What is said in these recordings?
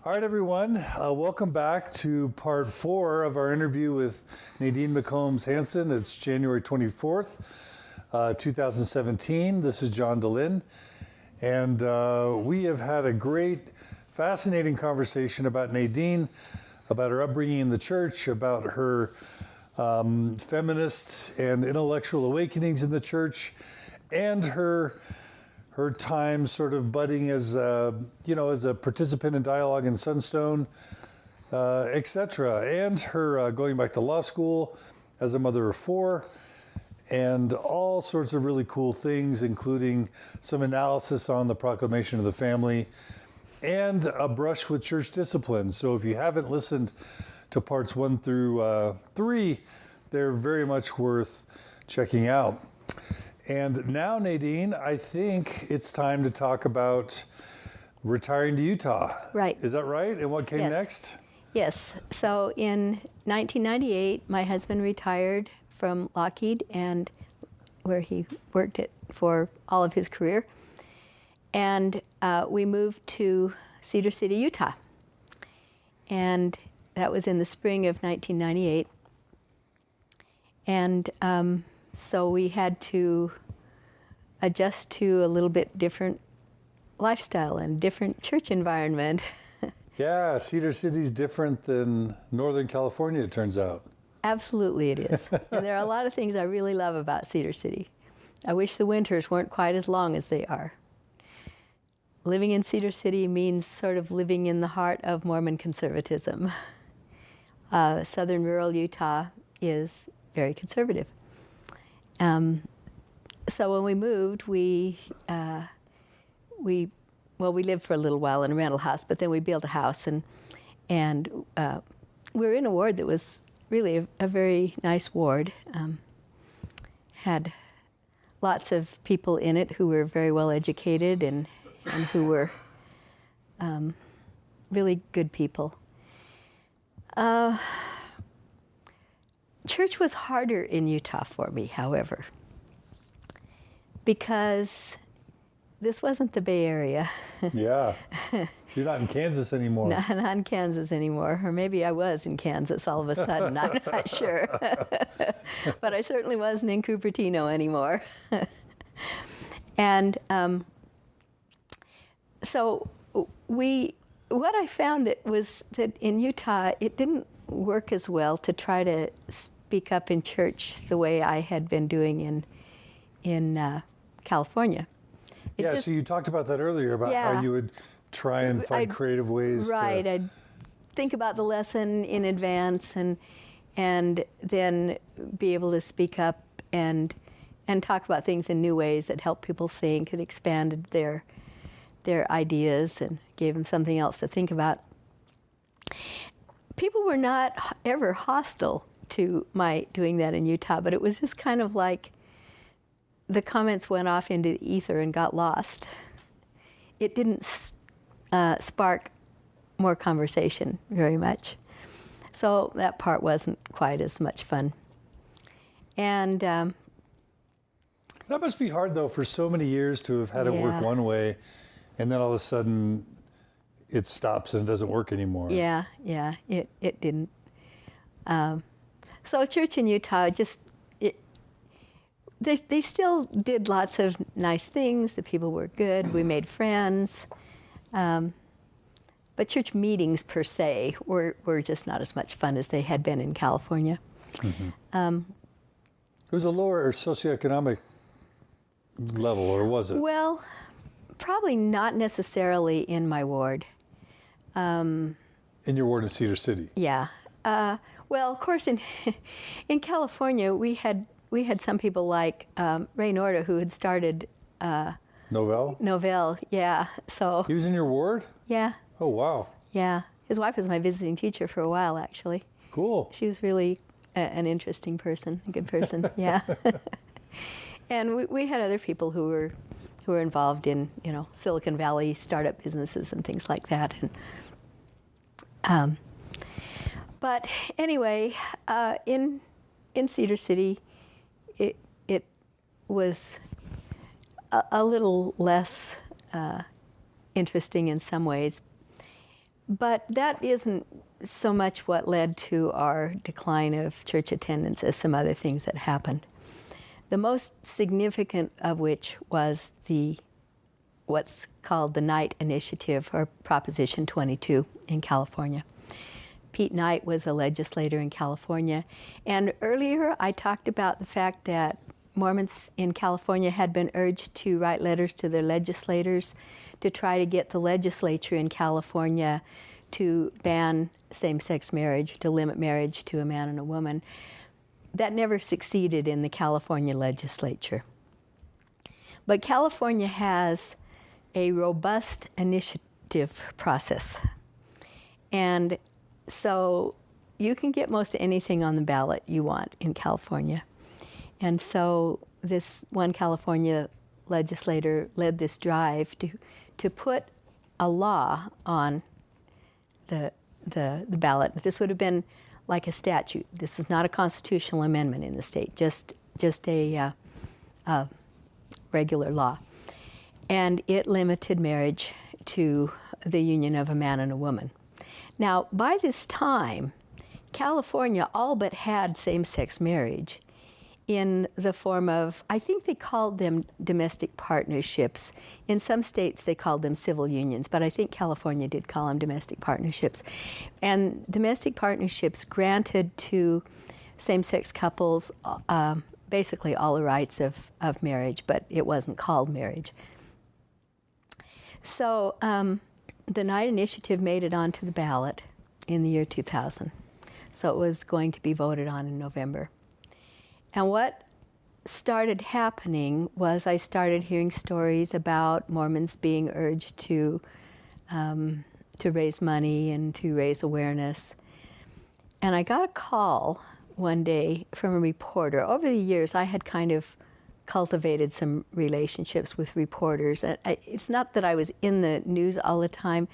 All right, everyone. Welcome back to part 4 of our interview with Nadine McCombs Hansen. It's January 24th, 2017. This is John DeLynn. And we have had a great, fascinating conversation about Nadine, about her upbringing in the church, about her feminist and intellectual awakenings in the church, and her time sort of budding as a participant in dialogue in Sunstone, etc. And her going back to law school as a mother of 4, and all sorts of really cool things, including some analysis on the proclamation of the family and a brush with church discipline. So if you haven't listened to parts 1 through 3, they're very much worth checking out. And now, Nadine, I think it's time to talk about retiring to Utah. Right. Is that right? And what came Yes. next? Yes. So in 1998, my husband retired from Lockheed, and where he worked for all of his career. And we moved to Cedar City, Utah. And that was in the spring of 1998. And so we had to adjust to a little bit different lifestyle and different church environment. Yeah, Cedar City's different than Northern California, it turns out. Absolutely it is. And there are a lot of things I really love about Cedar City. I wish the winters weren't quite as long as they are. Living in Cedar City means sort of living in the heart of Mormon conservatism. Southern rural Utah is very conservative. So when we moved, we lived for a little while in a rental house, but then we built a house, and we were in a ward that was really a very nice ward. Had lots of people in it who were very well educated and who were really good people. Church was harder in Utah for me, however, because this wasn't the Bay Area. Yeah. You're not in Kansas anymore. Not in Kansas anymore. Or maybe I was in Kansas all of a sudden. I'm not sure. But I certainly wasn't in Cupertino anymore. And so what I found was that in Utah, it didn't work as well to try to speak up in church the way I had been doing in California. So you talked about that earlier, about how you would try and find creative ways Right, I'd think about the lesson in advance and then be able to speak up and talk about things in new ways that helped people think and expanded their ideas and gave them something else to think about. People were not ever hostile to my doing that in Utah, but it was just kind of like the comments went off into the ether and got lost. It didn't spark more conversation very much. So that part wasn't quite as much fun. And that must be hard, though, for so many years to have had it work one way, and then all of a sudden it stops and it doesn't work anymore. Yeah, it didn't. So church in Utah they still did lots of nice things. The people were good. We made friends. But church meetings per se were just not as much fun as they had been in California. Mm-hmm. It was a lower socioeconomic level, or was it? Well, probably not necessarily in my ward. In your ward in Cedar City? Yeah. Well, of course, in California, we had some people like Ray Norda, who had started Novell, yeah. So he was in your ward? Yeah. Oh, wow. Yeah. His wife was my visiting teacher for a while, actually. Cool. She was really an interesting person, a good person, yeah. And we had other people who were involved in, Silicon Valley startup businesses and things like that. And but anyway, in Cedar City, it was a little less interesting in some ways. But that isn't so much what led to our decline of church attendance as some other things that happened. The most significant of which was what's called the Knight Initiative, or Proposition 22 in California. Pete Knight was a legislator in California. And earlier I talked about the fact that Mormons in California had been urged to write letters to their legislators to try to get the legislature in California to ban same-sex marriage, to limit marriage to a man and a woman. That never succeeded in the California legislature. But California has a robust initiative process. And so you can get most anything on the ballot you want in California. And so this one California legislator led this drive to put a law on the ballot. This would have been like a statute. This is not a constitutional amendment in the state, just a regular law. And it limited marriage to the union of a man and a woman. Now, by this time, California all but had same-sex marriage in the form of, I think they called them domestic partnerships. In some states they called them civil unions, but I think California did call them domestic partnerships. And domestic partnerships granted to same-sex couples basically all the rights of marriage, but it wasn't called marriage. So the Knight Initiative made it onto the ballot in the year 2000. So it was going to be voted on in November. And what started happening was I started hearing stories about Mormons being urged to raise money and to raise awareness. And I got a call one day from a reporter. Over the years, I had kind of cultivated some relationships with reporters. It's not that I was in the news all the time,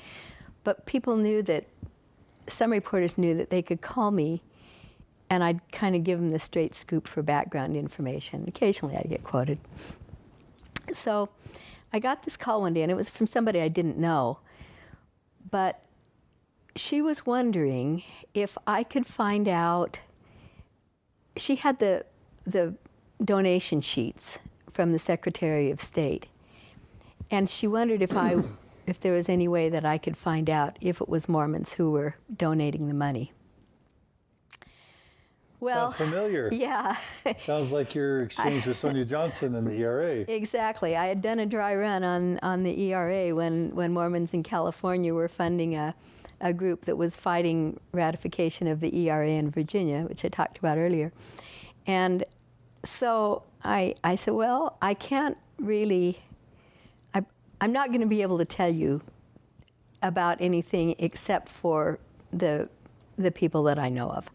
but people knew that, some reporters knew that they could call me and I'd kind of give them the straight scoop for background information. Occasionally I'd get quoted. So I got this call one day, and it was from somebody I didn't know. But she was wondering if I could find out, she had the donation sheets from the Secretary of State. And she wondered if there was any way that I could find out if it was Mormons who were donating the money. Well, sounds familiar. Yeah. Sounds like your exchange with Sonia Johnson in the ERA. Exactly. I had done a dry run on the ERA when Mormons in California were funding a group that was fighting ratification of the ERA in Virginia, which I talked about earlier. And so I said, well, I can't really, I'm not going to be able to tell you about anything except for the people that I know of,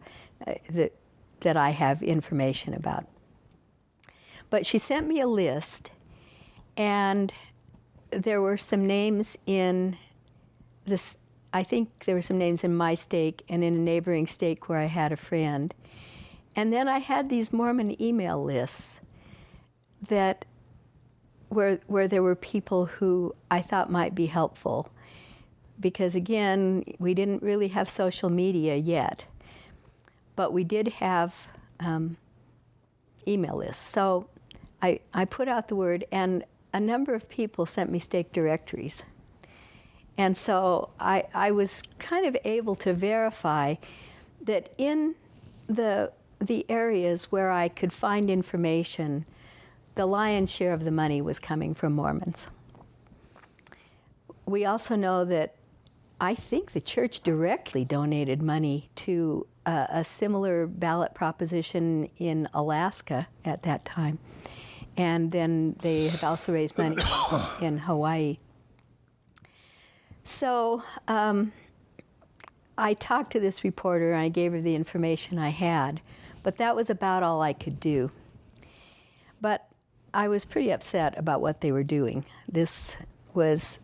that I have information about. But she sent me a list, and there were some names in this, I think there were some names in my stake and in a neighboring stake where I had a friend. And then I had these Mormon email lists that where there were people who I thought might be helpful. Because again, we didn't really have social media yet, but we did have email lists. So I put out the word, and a number of people sent me stake directories. And so I was kind of able to verify that in the areas where I could find information, the lion's share of the money was coming from Mormons. We also know that I think the church directly donated money to a similar ballot proposition in Alaska at that time. And then they had also raised money in Hawaii. So I talked to this reporter, and I gave her the information I had, but that was about all I could do. But I was pretty upset about what they were doing. This was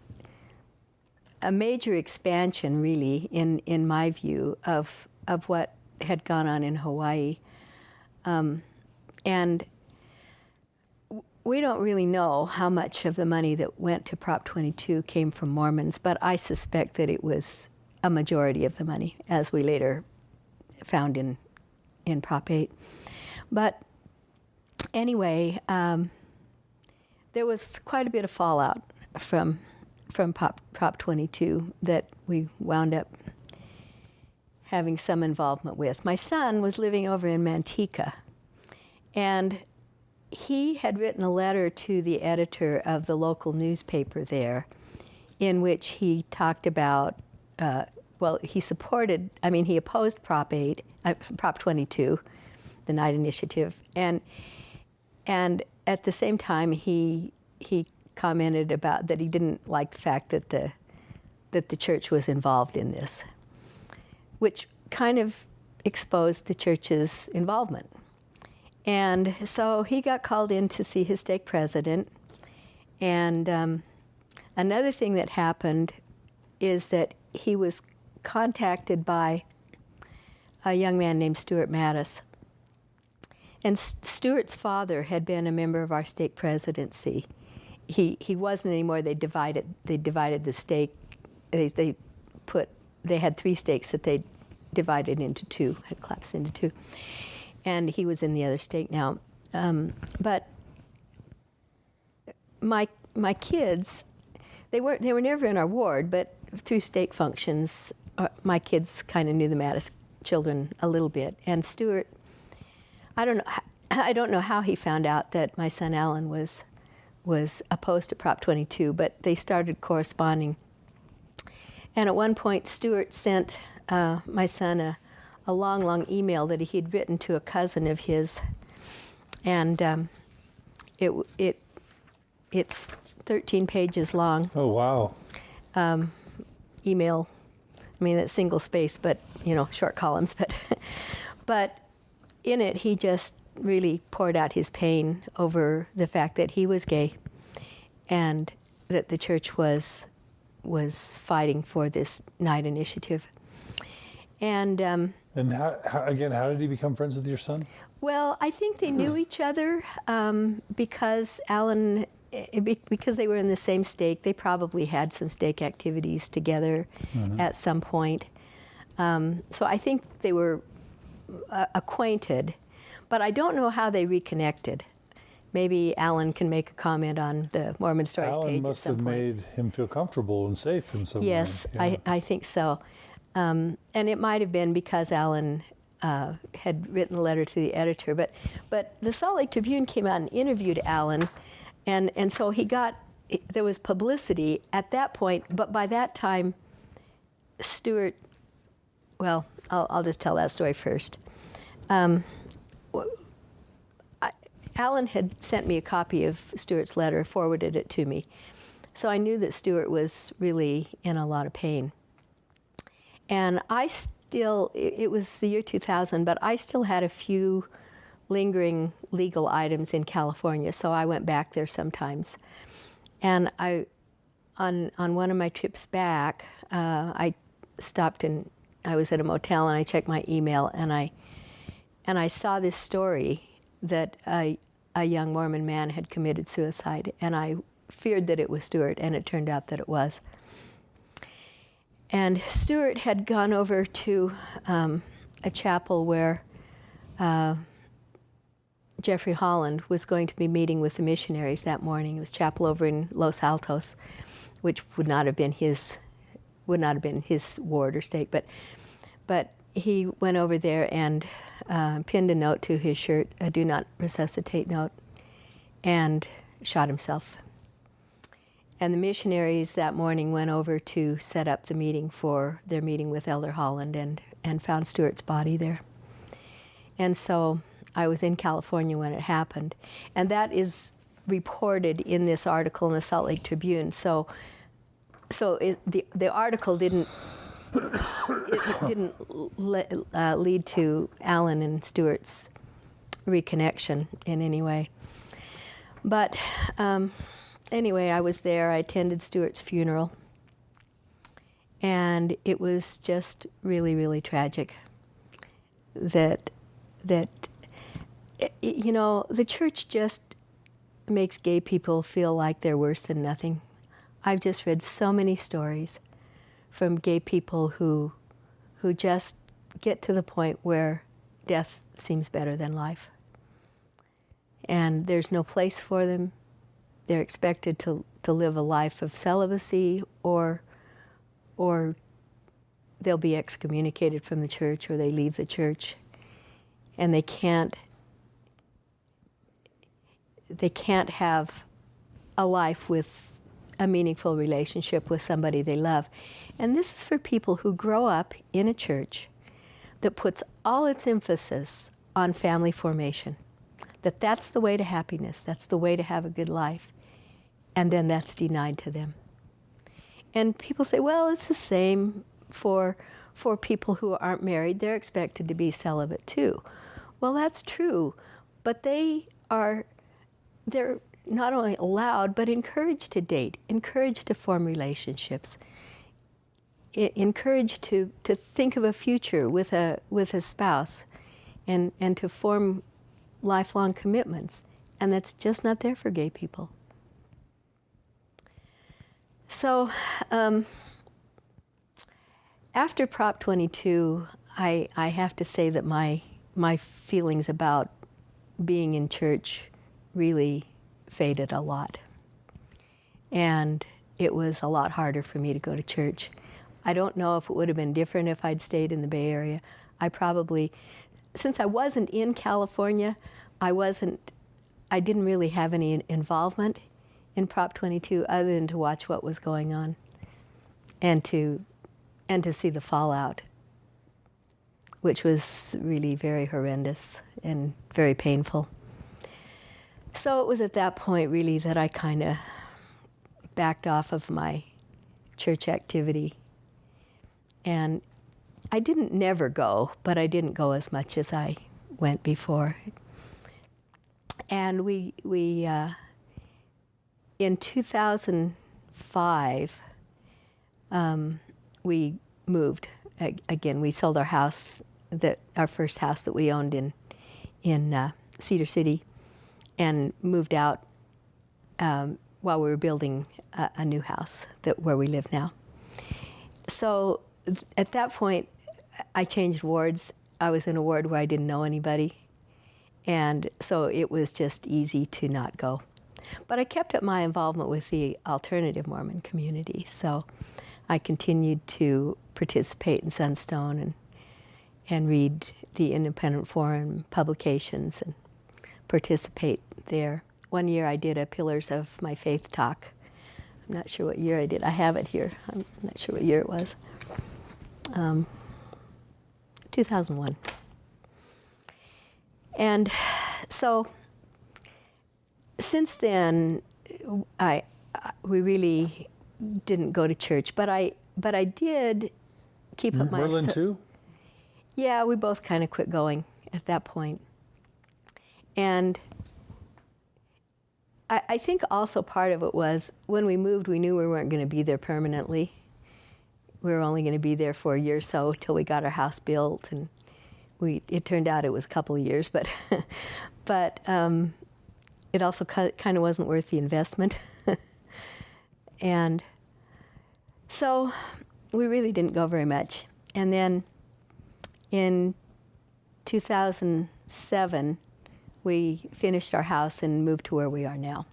a major expansion, really, in my view, of what had gone on in Hawaii. And we don't really know how much of the money that went to Prop 22 came from Mormons, but I suspect that it was a majority of the money, as we later found in Prop 8. But anyway, there was quite a bit of fallout from Prop 22 that we wound up having some involvement with. My son was living over in Manteca, and he had written a letter to the editor of the local newspaper there in which he talked about, he opposed Prop 22, the Night Initiative, and at the same time he commented about that he didn't like the fact that the church was involved in this, which kind of exposed the church's involvement. And so he got called in to see his stake president. And another thing that happened is that he was contacted by a young man named Stuart Mattis. And Stuart's father had been a member of our stake presidency. He wasn't anymore. They divided the stake. They had 3 stakes that they divided into 2, had collapsed into 2. And he was in the other stake now. But my kids, they were never in our ward, but through stake functions, my kids kind of knew the Mattis children a little bit. And Stuart, I don't know how he found out that my son Alan was opposed to Prop 22, but they started corresponding. And at one point, Stuart sent my son a long email that he had written to a cousin of his, and it's 13 pages long. Oh, wow. Email. I mean, that's single space, but short columns. But in it, he just really poured out his pain over the fact that he was gay, and that the church was fighting for this Night Initiative. And how did he become friends with your son? Well, I think they knew each other because because they were in the same stake. They probably had some stake activities together at some point. So I think they were acquainted, but I don't know how they reconnected. Maybe Alan can make a comment on the Mormon Stories page. Alan must have made him feel comfortable and safe in some way. Yes, yeah. I think so. And it might have been because Alan had written a letter to the editor. But the Salt Lake Tribune came out and interviewed Alan, and so there was publicity at that point. But by that time, Stuart, well, I'll just tell that story first. Alan had sent me a copy of Stuart's letter, forwarded it to me. So I knew that Stuart was really in a lot of pain. And it was the year 2000, but I still had a few lingering legal items in California, so I went back there sometimes. And on one of my trips back, I stopped I was at a motel, and I checked my email, and I saw this story that a young Mormon man had committed suicide, and I feared that it was Stuart, and it turned out that it was. And Stuart had gone over to a chapel where Jeffrey Holland was going to be meeting with the missionaries that morning. It was a chapel over in Los Altos, which would not have been his ward or stake, but he went over there and pinned a note to his shirt, a "Do Not Resuscitate" note, and shot himself. And the missionaries that morning went over to set up the meeting for their meeting with Elder Holland, and found Stuart's body there. And so I was in California when it happened. And that is reported in this article in the Salt Lake Tribune. So the article didn't lead to Alan and Stuart's reconnection in any way. But anyway, I was there. I attended Stuart's funeral, and it was just really, really tragic that the church just makes gay people feel like they're worse than nothing. I've just read so many stories from gay people who just get to the point where death seems better than life. And there's no place for them. They're expected to live a life of celibacy, or they'll be excommunicated from the church, or they leave the church. And they can't have a life with a meaningful relationship with somebody they love. And this is for people who grow up in a church that puts all its emphasis on family formation, that's the way to happiness, that's the way to have a good life, and then that's denied to them. And people say, well, it's the same for people who aren't married. They're expected to be celibate too. Well, that's true, but they're not only allowed, but encouraged to date, encouraged to form relationships, encouraged to think of a future with a spouse, and to form lifelong commitments. And that's just not there for gay people. So after Prop 22, I have to say that my feelings about being in church really faded a lot. And it was a lot harder for me to go to church. I don't know if it would have been different if I'd stayed in the Bay Area. I probably, since I wasn't in California, I didn't really have any involvement in Prop 22 other than to watch what was going on and to see the fallout, which was really very horrendous and very painful. So it was at that point really that I kind of backed off of my church activity. And I didn't never go, but I didn't go as much as I went before. And we in 2005, we moved. Again, we sold our house, our first house that we owned in Cedar City, and moved out while we were building a new house where we live now. So at that point, I changed wards. I was in a ward where I didn't know anybody, and so it was just easy to not go. But I kept up my involvement with the alternative Mormon community, so I continued to participate in Sunstone and read the Independent Forum publications and participate there. One year I did a Pillars of My Faith talk. I'm not sure what year I did. I have it here. I'm not sure what year it was. 2001. And so since then, we really didn't go to church, but I did keep up my... Merlin too? Yeah, we both kind of quit going at that point. And I think also part of it was when we moved, we knew we weren't going to be there permanently. We were only going to be there for a year or so till we got our house built, and it turned out it was a couple of years, but it also kind of wasn't worth the investment. And so we really didn't go very much. And then in 2007, we finished our house and moved to where we are now.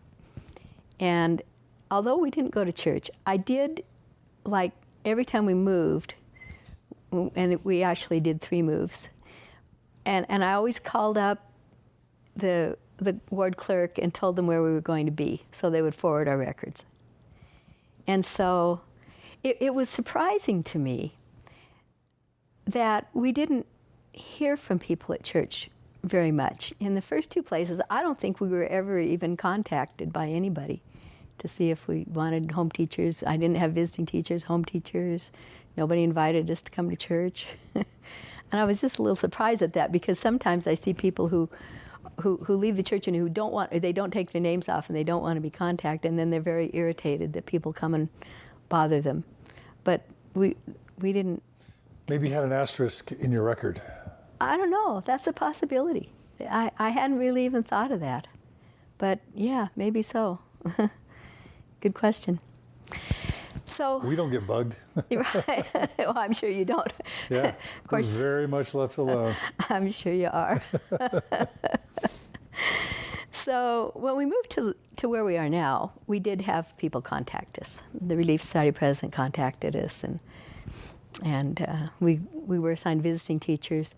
And although we didn't go to church, I did, like, every time we moved, and we actually did 3 moves, and I always called up the ward clerk and told them where we were going to be, so they would forward our records. And so it was surprising to me that we didn't hear from people at church very much. In the first 2 places, I don't think we were ever even contacted by anybody to see if we wanted home teachers. I didn't have visiting teachers, home teachers. Nobody invited us to come to church. And I was just a little surprised at that, because sometimes I see people who leave the church and who they don't take their names off and they don't want to be contacted, and then they're very irritated that people come and bother them. But we didn't. Maybe you had an asterisk in your record. I don't know. That's a possibility. I hadn't really even thought of that. But yeah, maybe so. Good question. So So We don't get bugged. right. Well, I'm sure you don't. Yeah, Of course, we're very much left alone. I'm sure you are. So when we moved to where we are now, we did have people contact us. The Relief Society president contacted us, and we were assigned visiting teachers.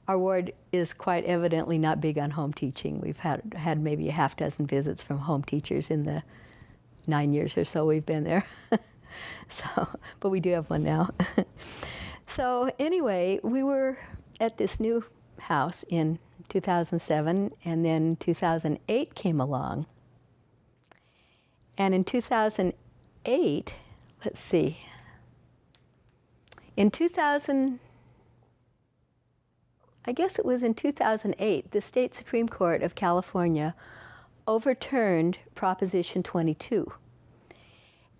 Our ward is quite evidently not big on home teaching. We've had maybe a half dozen visits from home teachers in the 9 years or so we've been there. But we do have one now. So anyway, we were at this new house in 2007, and then 2008 came along. And in 2008, let's see, in 2000, I guess it was in 2008, the State Supreme Court of California overturned Proposition 22.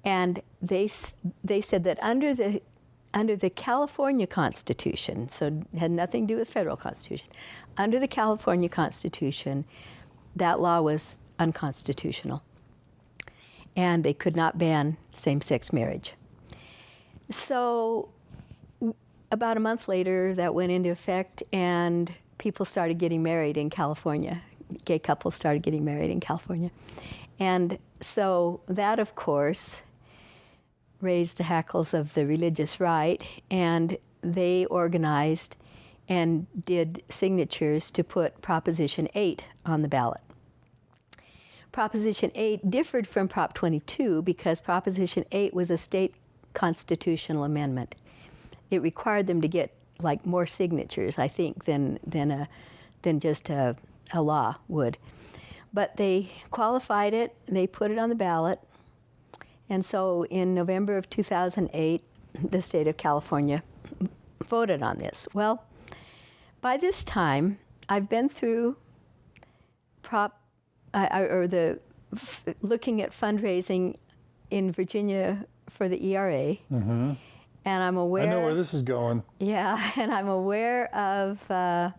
And they said that under the California Constitution, so it had nothing to do with federal Constitution, under the California Constitution, that law was unconstitutional. And they could not ban same-sex marriage. So about a month later, that went into effect, and people started getting married in California. Gay couples started getting married in California. And so that, of course, raised the hackles of the religious right, and they organized and did signatures to put Proposition 8 on the ballot. Proposition 8 differed from Prop 22 because Proposition 8 was a state constitutional amendment. It required them to get like more signatures, I think, than just a law would. But they qualified it, they put it on the ballot, and so in November of 2008, the state of California voted on this. Well, by this time, I've been through looking at fundraising in Virginia for the ERA, and I'm aware. I know where this is going. Yeah, and I'm aware of the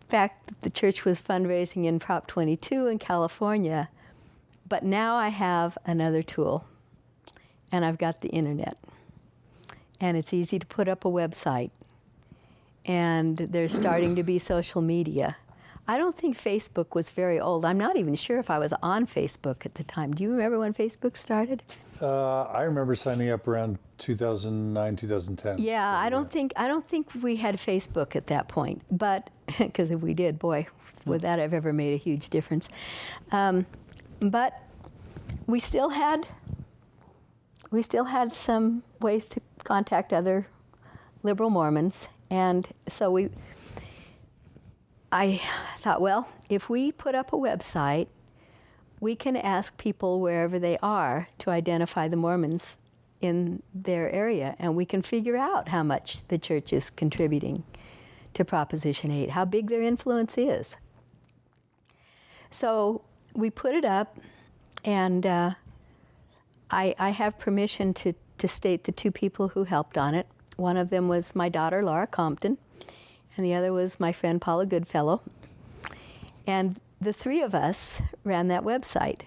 fact that the church was fundraising in Prop 22 in California, but now I have another tool, and I've got the internet, and it's easy to put up a website, and there's starting to be social media. I don't think Facebook was very old. I'm not even sure if I was on Facebook at the time. Do you remember when Facebook started? I remember signing up around 2009, 2010. Yeah, so, I don't think we had Facebook at that point, but because if we did, boy, would that have ever made a huge difference. But we still had some ways to contact other liberal Mormons, and so I thought, well, if we put up a website, we can ask people wherever they are to identify the Mormons in their area, and we can figure out how much the church is contributing to Proposition 8, how big their influence is. So we put it up, and I have permission to state the two people who helped on it. One of them was my daughter, Laura Compton, and the other was my friend Paula Goodfellow. And the three of us ran that website.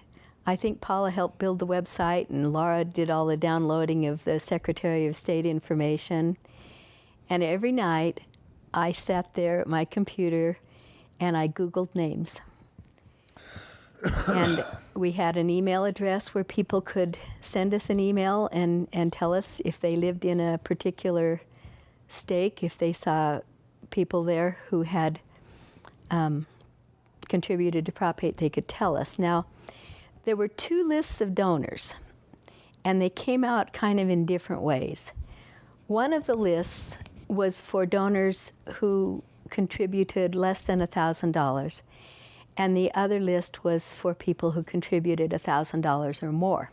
I think Paula helped build the website, and Laura did all the downloading of the Secretary of State information. And every night, I sat there at my computer, and I Googled names. And we had an email address where people could send us an email and tell us if they lived in a particular stake, if they saw people there who had contributed to Prop 8, they could tell us. Now, there were two lists of donors, and they came out kind of in different ways. One of the lists was for donors who contributed less than $1,000, and the other list was for people who contributed $1,000 or more.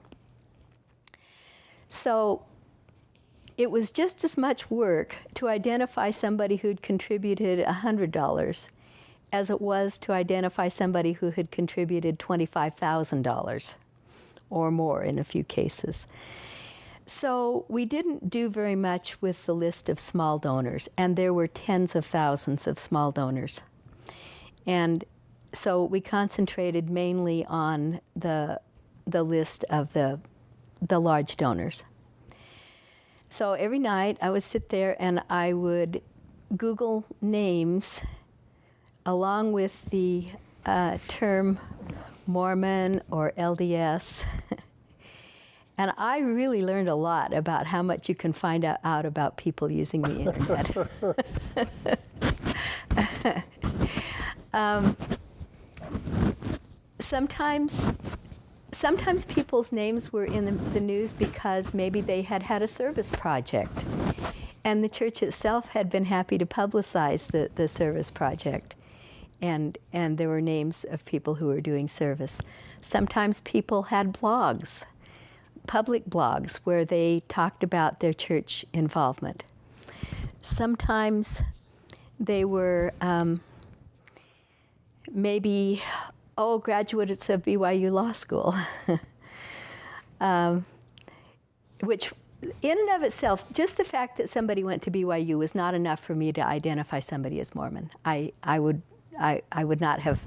So it was just as much work to identify somebody who'd contributed $100 as it was to identify somebody who had contributed $25,000 or more in a few cases. So we didn't do very much with the list of small donors, and there were tens of thousands of small donors. And so we concentrated mainly on the list of the the large donors. So every night I would sit there and I would Google names along with the term Mormon or LDS. And I really learned a lot about how much you can find out about people using the internet. Sometimes people's names were in the news because maybe they had had a service project, and the church itself had been happy to publicize the service project, and there were names of people who were doing service. Sometimes people had blogs, public blogs, where they talked about their church involvement. Sometimes they were maybe graduates of BYU Law School, which in and of itself, just the fact that somebody went to BYU was not enough for me to identify somebody as Mormon. I would not have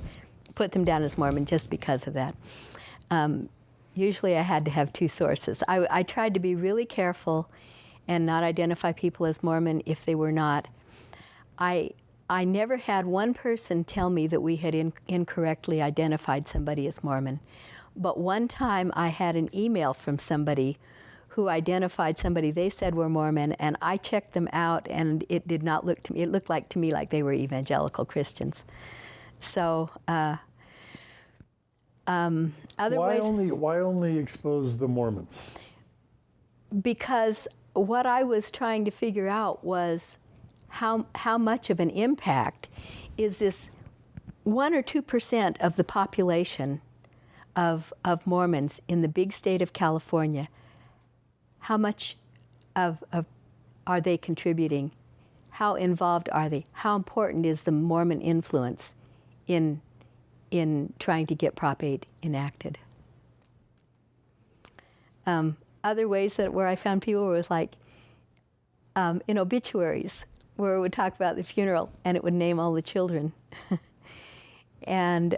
put them down as Mormon just because of that. Usually I had to have two sources. I tried to be really careful and not identify people as Mormon if they were not. I never had one person tell me that we had incorrectly identified somebody as Mormon. But one time I had an email from somebody who identified somebody they said were Mormon, and I checked them out, and it did not look to me, it looked like to me like they were evangelical Christians. So why only expose the Mormons? Because what I was trying to figure out was how much of an impact is this 1 or 2% of the population of Mormons in the big state of California. How much of are they contributing? How involved are they? How important is the Mormon influence in trying to get Prop 8 enacted? Other ways where I found people was like in obituaries, where it would talk about the funeral and it would name all the children. And,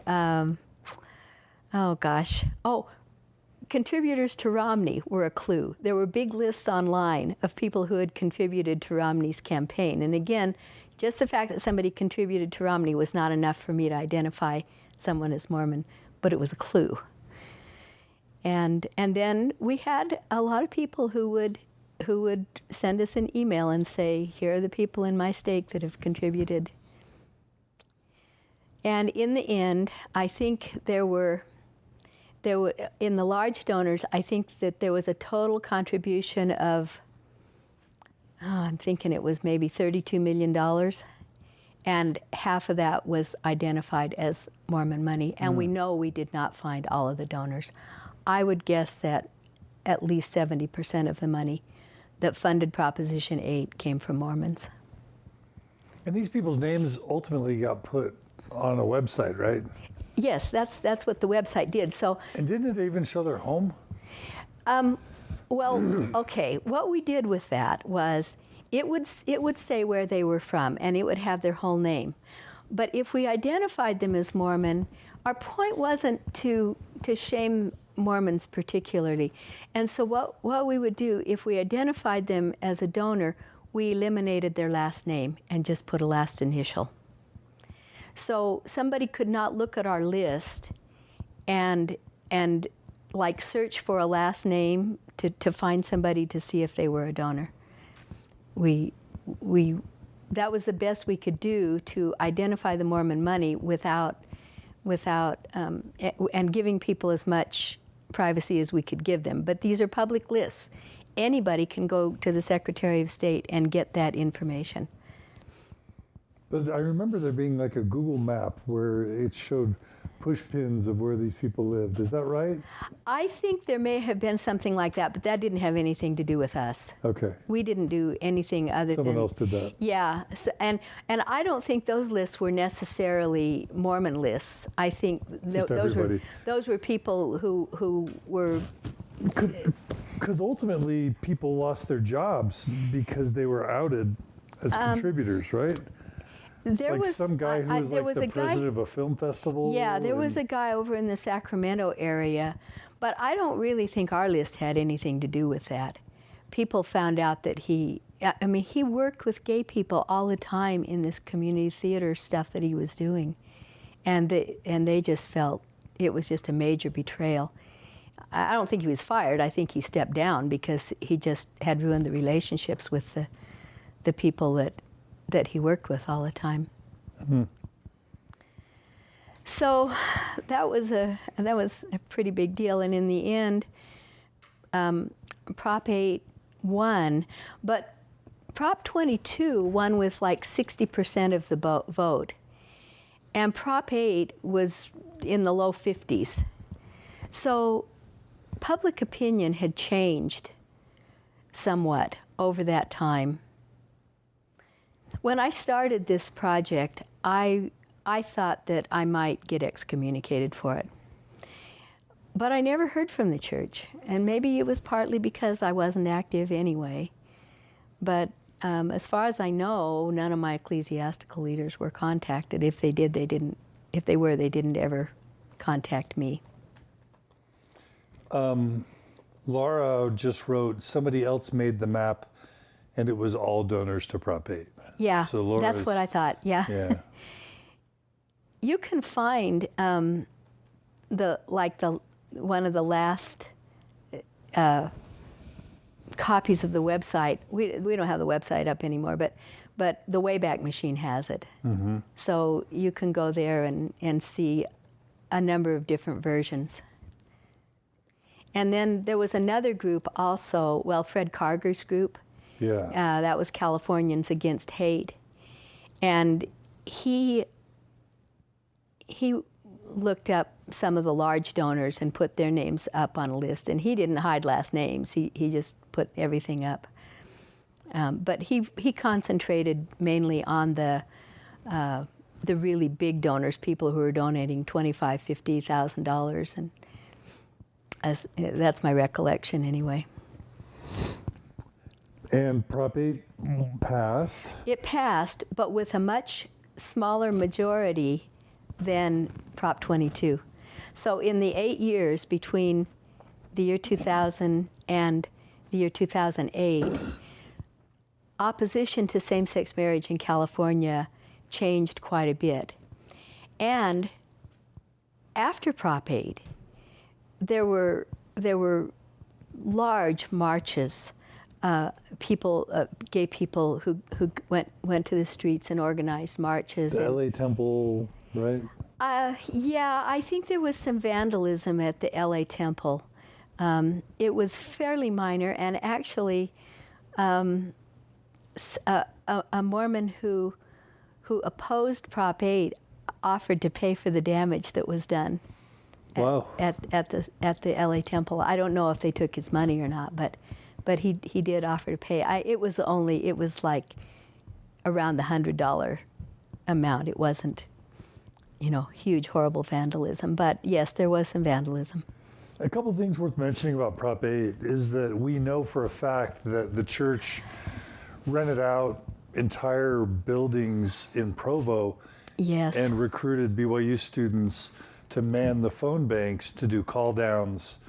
contributors to Romney were a clue. There were big lists online of people who had contributed to Romney's campaign. And again, just the fact that somebody contributed to Romney was not enough for me to identify someone as Mormon, but it was a clue. And then we had a lot of people who would send us an email and say, here are the people in my stake that have contributed. And in the end, I think there were in the large donors, I think that there was a total contribution of, I'm thinking it was maybe $32 million, and half of that was identified as Mormon money. And we know we did not find all of the donors. I would guess that at least 70% of the money that funded Proposition 8 came from Mormons. And these people's names ultimately got put on a website, right? Yes, that's what the website did. So. And didn't it even show their home? Well, okay. What we did with that was it would say where they were from, and it would have their whole name. But if we identified them as Mormon, our point wasn't to shame Mormons particularly. And so what we would do, if we identified them as a donor, we eliminated their last name and just put a last initial. So somebody could not look at our list and like search for a last name to find somebody to see if they were a donor. That was the best we could do to identify the Mormon money without and giving people as much privacy as we could give them. But these are public lists. Anybody can go to the Secretary of State and get that information. But I remember there being like a Google map where it showed push pins of where these people lived. Is that right? I think there may have been something like that, but that didn't have anything to do with us. Okay. We didn't do anything other than... Someone else did that. Yeah. So, and I don't think those lists were necessarily Mormon lists. I think those were people who were... Because ultimately people lost their jobs because they were outed as contributors, right? There like was some guy who was there like was the a guy. president of a film festival? Yeah, there was a and- guy over in the Sacramento area, but I don't really think our list had anything to do with that. People found out that he worked with gay people all the time in this community theater stuff that he was doing, and they just felt it was just a major betrayal. I don't think he was fired. I think he stepped down because he just had ruined the relationships with the people that he worked with all the time. Mm-hmm. So that was a pretty big deal, and in the end, Prop 8 won, but Prop 22 won with like 60% of the vote, and Prop 8 was in the low 50s. So public opinion had changed somewhat over that time. When I started this project, I thought that I might get excommunicated for it. But I never heard from the church, and maybe it was partly because I wasn't active anyway. But as far as I know, none of my ecclesiastical leaders were contacted. If they did, they didn't. If they were, they didn't ever contact me. Laura just wrote, somebody else made the map, and it was all donors to Prop 8. Yeah, So Laura that's what I thought. Yeah. Yeah. You can find one of the last copies of the website. We don't have the website up anymore, but the Wayback Machine has it. Mm-hmm. So you can go there and see a number of different versions. And then there was another group also, Fred Karger's group. Yeah. That was Californians Against Hate. And he looked up some of the large donors and put their names up on a list. And he didn't hide last names. He just put everything up. But he concentrated mainly on the really big donors, people who were donating $25,000, $50,000, and that's my recollection anyway. And Prop 8 passed. It passed, but with a much smaller majority than Prop 22. So in the 8 years between the year 2000 and the year 2008, opposition to same-sex marriage in California changed quite a bit. And after Prop 8, there were large marches. Gay people who went to the streets and organized marches. The LA Temple, right? Yeah, I think there was some vandalism at the LA Temple. It was fairly minor, and actually, a Mormon who opposed Prop 8 offered to pay for the damage that was done. Wow. At the LA Temple. I don't know if they took his money or not, but he did offer to pay. It was like around the $100 amount. It wasn't, huge, horrible vandalism. But yes, there was some vandalism. A couple things worth mentioning about Prop 8 is that we know for a fact that the church rented out entire buildings in Provo. Yes. And recruited BYU students to man the phone banks to do call downs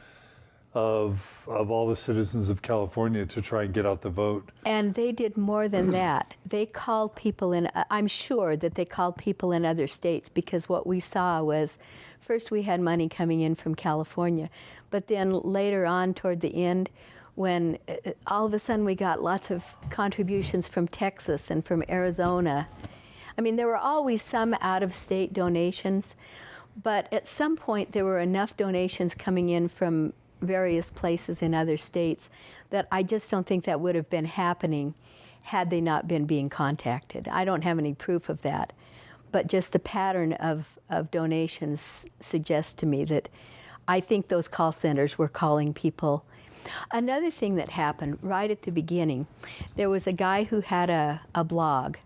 of all the citizens of California to try and get out the vote. And they did more than that. They called people in, I'm sure that they called people in other states, because what we saw was, first we had money coming in from California, but then later on toward the end, when all of a sudden we got lots of contributions from Texas and from Arizona. I mean, there were always some out-of-state donations, but at some point there were enough donations coming in from various places in other states that I just don't think that would have been happening had they not been being contacted. I don't have any proof of that, but just the pattern of donations suggests to me that I think those call centers were calling people. Another thing that happened right at the beginning, there was a guy who had a blog,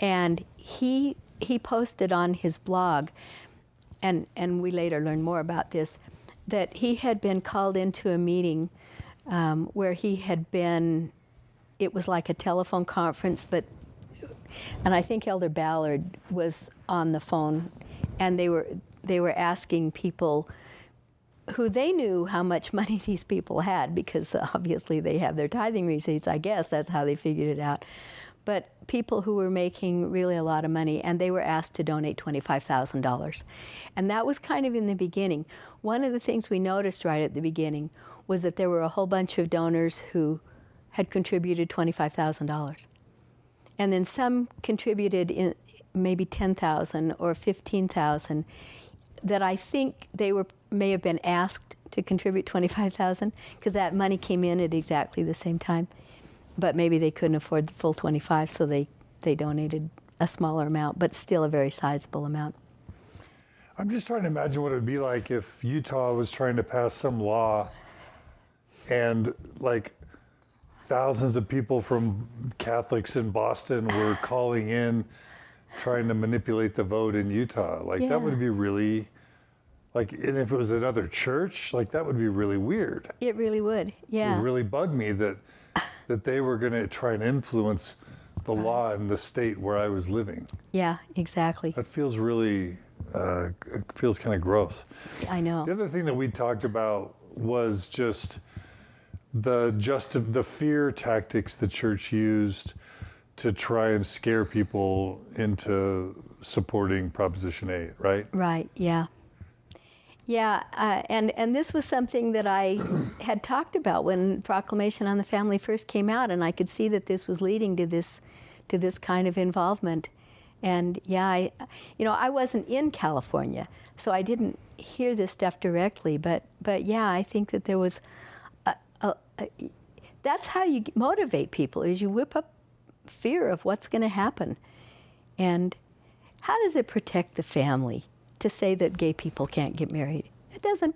and he posted on his blog, and we later learned more about this, that he had been called into a meeting where he had been, it was like a telephone conference, but and I think Elder Ballard was on the phone, and they were asking people who they knew how much money these people had, because obviously they have their tithing receipts. I guess that's how they figured it out. But people who were making really a lot of money, and they were asked to donate $25,000. And that was kind of in the beginning. One of the things we noticed right at the beginning was that there were a whole bunch of donors who had contributed $25,000. And then some contributed in maybe $10,000 or $15,000 that I think they may have been asked to contribute $25,000, because that money came in at exactly the same time. But maybe they couldn't afford the full 25, so they donated a smaller amount, but still a very sizable amount. I'm just trying to imagine what it would be like if Utah was trying to pass some law and like thousands of people from Catholics in Boston were calling in trying to manipulate the vote in Utah. Like, that would be really, like, and if it was another church, like, that would be really weird. It really would, yeah. It would really bug me that they were going to try and influence the law in the state where I was living. Yeah, exactly. That feels really, it feels kind of gross. I know. The other thing that we talked about was just the fear tactics the church used to try and scare people into supporting Proposition 8, right? Right, yeah. Yeah, and this was something that I had talked about when Proclamation on the Family first came out, and I could see that this was leading to this kind of involvement. And yeah, I wasn't in California, so I didn't hear this stuff directly, but yeah, I think that there was that's how you motivate people, is you whip up fear of what's going to happen. And how does it protect the family to say that gay people can't get married? It doesn't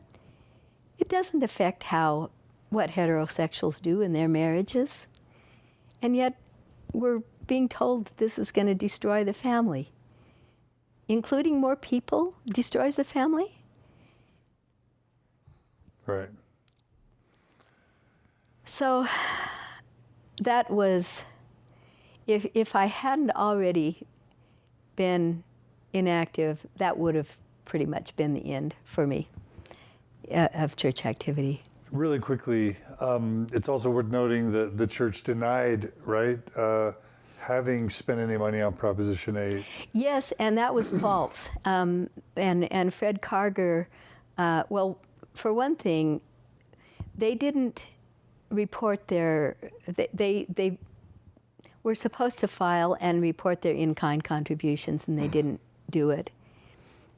affect what heterosexuals do in their marriages. And yet we're being told this is going to destroy the family. Including more people destroys the family? Right. So that was, if I hadn't already been inactive, that would have pretty much been the end for me of church activity. Really quickly, it's also worth noting that the church denied, right, having spent any money on Proposition 8. Yes, and that was false. And Fred Karger, well, for one thing, they didn't report they were supposed to file and report their in-kind contributions, and they didn't do it.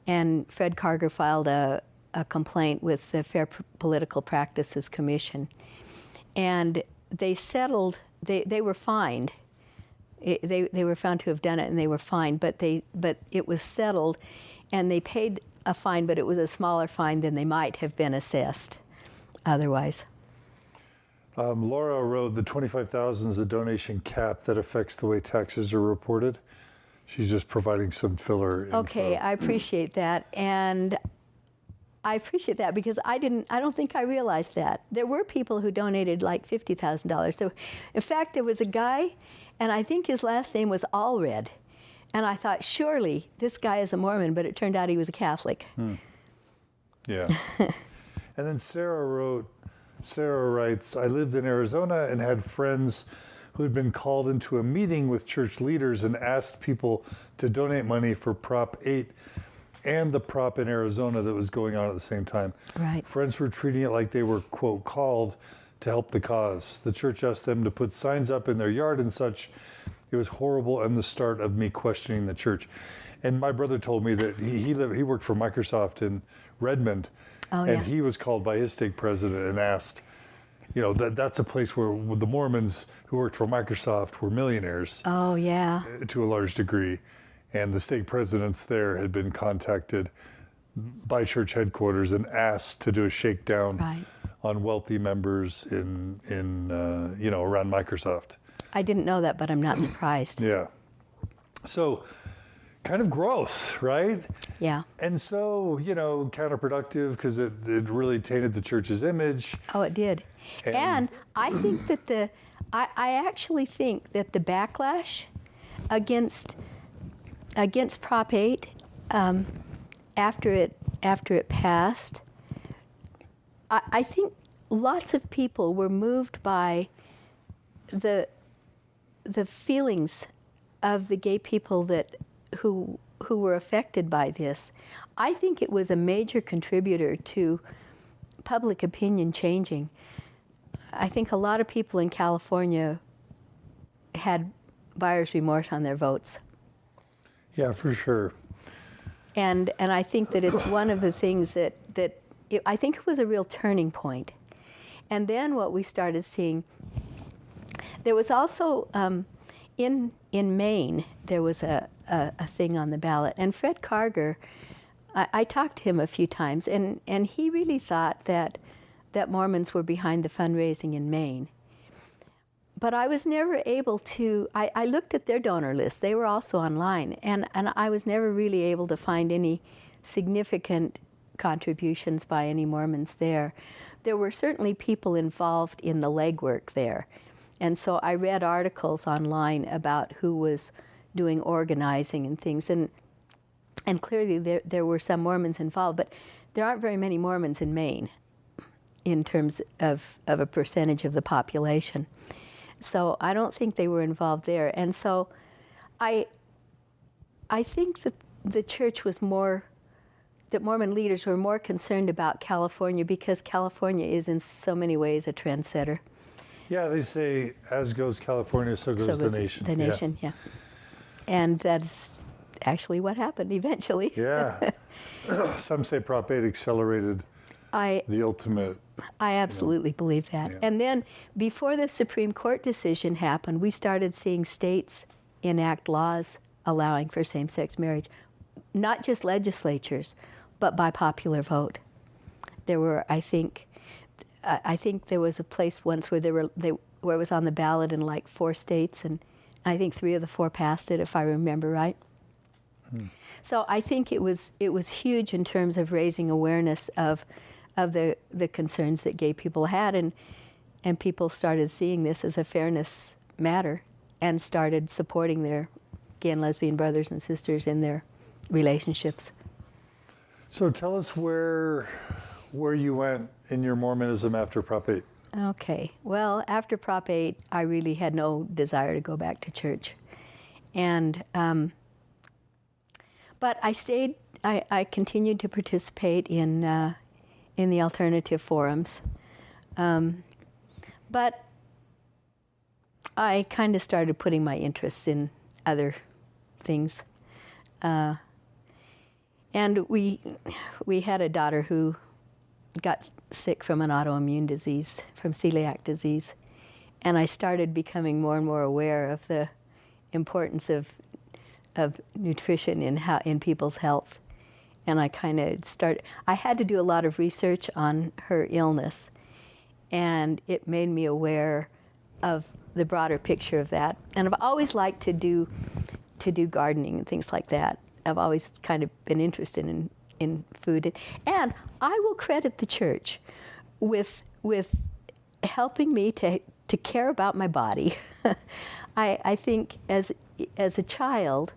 And Fred Karger filed a complaint with the Fair Political Practices Commission. And they settled, they were fined. They were found to have done it, and they were fined, but it was settled, and they paid a fine, but it was a smaller fine than they might have been assessed otherwise. Laura wrote, the $25,000 is a donation cap that affects the way taxes are reported. She's just providing some filler info. Okay, I appreciate that. And I appreciate that because I don't think I realized that. There were people who donated like $50,000. So, in fact, there was a guy, and I think his last name was Allred. And I thought, surely this guy is a Mormon, but it turned out he was a Catholic. Yeah. And then Sarah writes, I lived in Arizona and had friends who had been called into a meeting with church leaders and asked people to donate money for Prop 8 and the prop in Arizona that was going on at the same time. Right. Friends were treating it like they were, quote, called to help the cause. The church asked them to put signs up in their yard and such. It was horrible and the start of me questioning the church. And my brother told me that he worked for Microsoft in Redmond. Oh, and yeah. he was called by his stake president and asked, that's a place where the Mormons who worked for Microsoft were millionaires. Oh, yeah. To a large degree. And the stake presidents there had been contacted by church headquarters and asked to do a shakedown on wealthy members in around Microsoft. I didn't know that, but I'm not surprised. Yeah. So kind of gross, right? Yeah. And so, counterproductive because it really tainted the church's image. Oh, it did. And I think that I actually think that the backlash against Prop 8, after it passed, I think lots of people were moved by the feelings of the gay people who were affected by this. I think it was a major contributor to public opinion changing. I think a lot of people in California had buyer's remorse on their votes. Yeah, for sure. And I think that it's one of the things I think it was a real turning point. And then what we started seeing, there was also, in Maine, there was a thing on the ballot. And Fred Karger, I talked to him a few times, and he really thought that Mormons were behind the fundraising in Maine. But I was never able to, I looked at their donor list. They were also online, and I was never really able to find any significant contributions by any Mormons there. There were certainly people involved in the legwork there. And so I read articles online about who was doing organizing and things, and clearly there were some Mormons involved, but there aren't very many Mormons in Maine in terms of a percentage of the population. So I don't think they were involved there. And so I think that the church was that Mormon leaders were more concerned about California because California is in so many ways a trendsetter. Yeah, they say, as goes California, so goes the nation. The nation, yeah. And that's actually what happened eventually. Yeah. Some say Prop 8 accelerated the ultimate. I absolutely believe that. Yeah. And then before the Supreme Court decision happened, we started seeing states enact laws allowing for same-sex marriage, not just legislatures, but by popular vote. There were, I think there was a place once where where it was on the ballot in like 4 states, and I think 3 of the 4 passed it, if I remember right. So I think it was huge in terms of raising awareness of the concerns that gay people had, and people started seeing this as a fairness matter and started supporting their gay and lesbian brothers and sisters in their relationships. So tell us where you went in your Mormonism after Prop 8. Okay. Well, after Prop 8, I really had no desire to go back to church. And but I stayed. I continued to participate in the alternative forums, but I kind of started putting my interests in other things. And we had a daughter who got sick from an autoimmune disease, from celiac disease, and I started becoming more and more aware of the importance of nutrition in people's health. And I kind of I had to do a lot of research on her illness, and it made me aware of the broader picture of that. And I've always liked to do gardening and things like that. I've always kind of been interested in food. And I will credit the church with helping me to care about my body. I think as a child,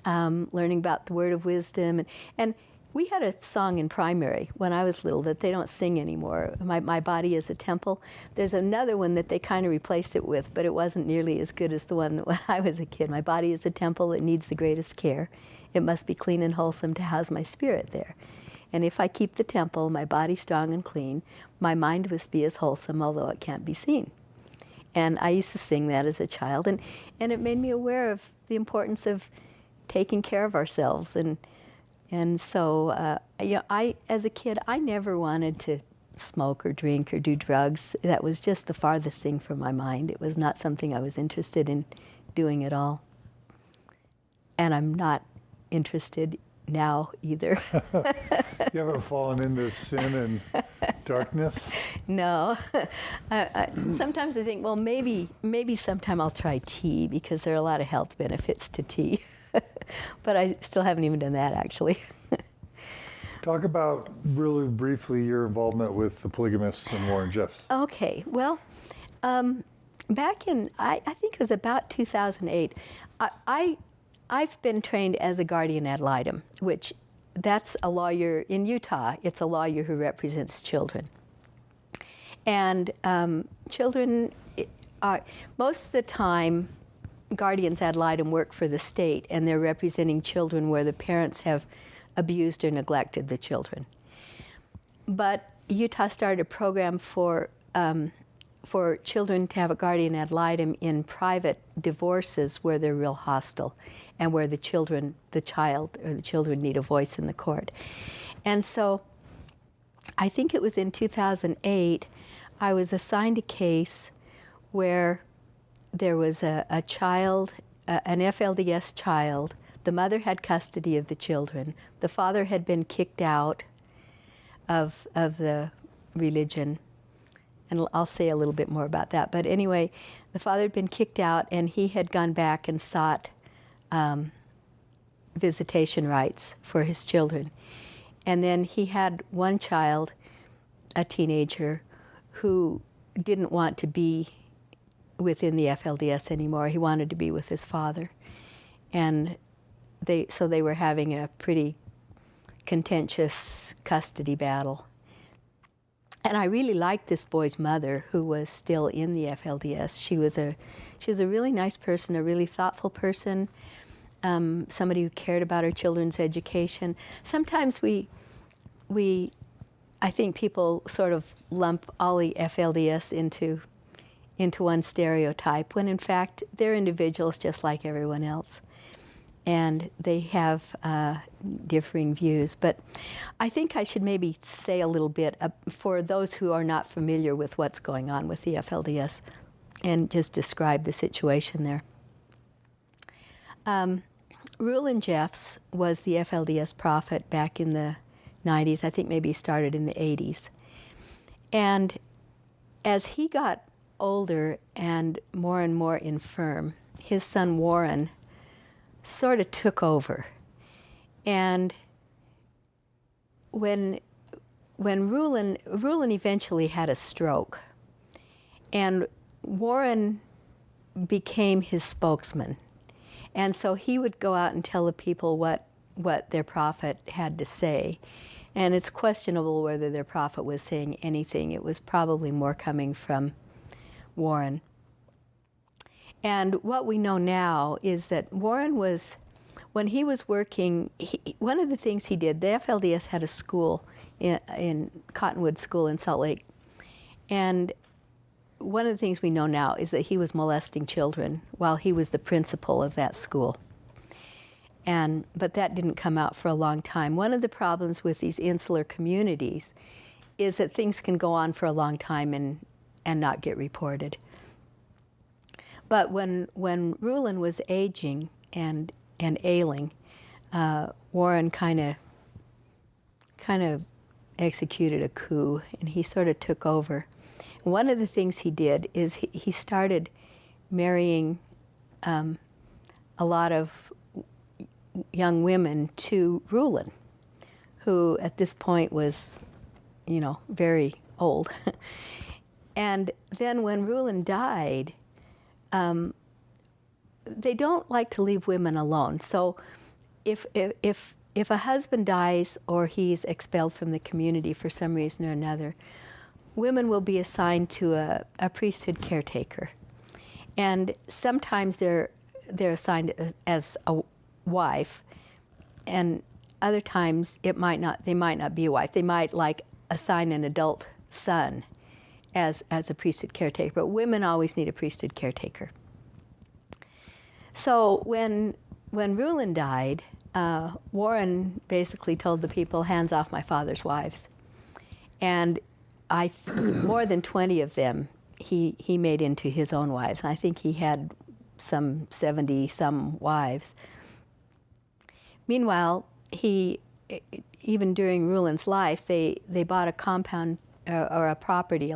learning about the word of wisdom, and we had a song in primary when I was little that they don't sing anymore, my body is a temple. There's another one that they kind of replaced it with, but it wasn't nearly as good as the one when I was a kid. My body is a temple, it needs the greatest care. It must be clean and wholesome to house my spirit there. And if I keep the temple, my body strong and clean, my mind must be as wholesome, although it can't be seen. And I used to sing that as a child, and it made me aware of the importance of taking care of ourselves. And so, as a kid, I never wanted to smoke or drink or do drugs. That was just the farthest thing from my mind. It was not something I was interested in doing at all. And I'm not interested now either. You haven't fallen into sin and darkness? No. Sometimes I think, well, maybe sometime I'll try tea, because there are a lot of health benefits to tea. But I still haven't even done that, actually. Talk about, really briefly, your involvement with the polygamists and Warren Jeffs. Okay. Well, back in, I think it was about 2008, I've been trained as a guardian ad litem, which that's a lawyer in Utah. It's a lawyer who represents children. And children are, most of the time, guardians ad litem work for the state, and they're representing children where the parents have abused or neglected the children. But Utah started a program for children to have a guardian ad litem in private divorces where they're real hostile and where the children need a voice in the court. And so I think it was in 2008, I was assigned a case where there was a child, an FLDS child. The mother had custody of the children. The father had been kicked out of the religion. And I'll say a little bit more about that. But anyway, the father had been kicked out, and he had gone back and sought visitation rights for his children. And then he had one child, a teenager, who didn't want to be within the FLDS anymore. He wanted to be with his father. And so they were having a pretty contentious custody battle. And I really liked this boy's mother, who was still in the FLDS. She was a really nice person, a really thoughtful person, somebody who cared about her children's education. Sometimes I think people sort of lump all the FLDS into one stereotype, when in fact they're individuals just like everyone else. And they have differing views. But I think I should maybe say a little bit for those who are not familiar with what's going on with the FLDS and just describe the situation there. Rulon Jeffs was the FLDS prophet back in the 90s. I think maybe he started in the 80s. And as he got older and more infirm, his son Warren sort of took over. And when Rulon eventually had a stroke, and Warren became his spokesman. And so he would go out and tell the people what their prophet had to say. And it's questionable whether their prophet was saying anything. It was probably more coming from Warren. And what we know now is that Warren was, when he was working, one of the things he did, the FLDS had a school in Cottonwood School in Salt Lake. And one of the things we know now is that he was molesting children while he was the principal of that school. But that didn't come out for a long time. One of the problems with these insular communities is that things can go on for a long time and not get reported. But when Rulon was aging and ailing, Warren kind of executed a coup, and he sort of took over. One of the things he did is he started marrying a lot of young women to Rulon, who at this point was, very old. And then when Rulon died, they don't like to leave women alone. So if a husband dies or he's expelled from the community for some reason or another, women will be assigned to a priesthood caretaker. And sometimes they're assigned as a wife, and other times they might not be a wife. They might assign an adult son as a priesthood caretaker, but women always need a priesthood caretaker. So when Rulon died, Warren basically told the people, hands off my father's wives. And more than 20 of them he made into his own wives. I think he had some 70-some wives. Meanwhile, even during Rulon's life, they bought a compound or a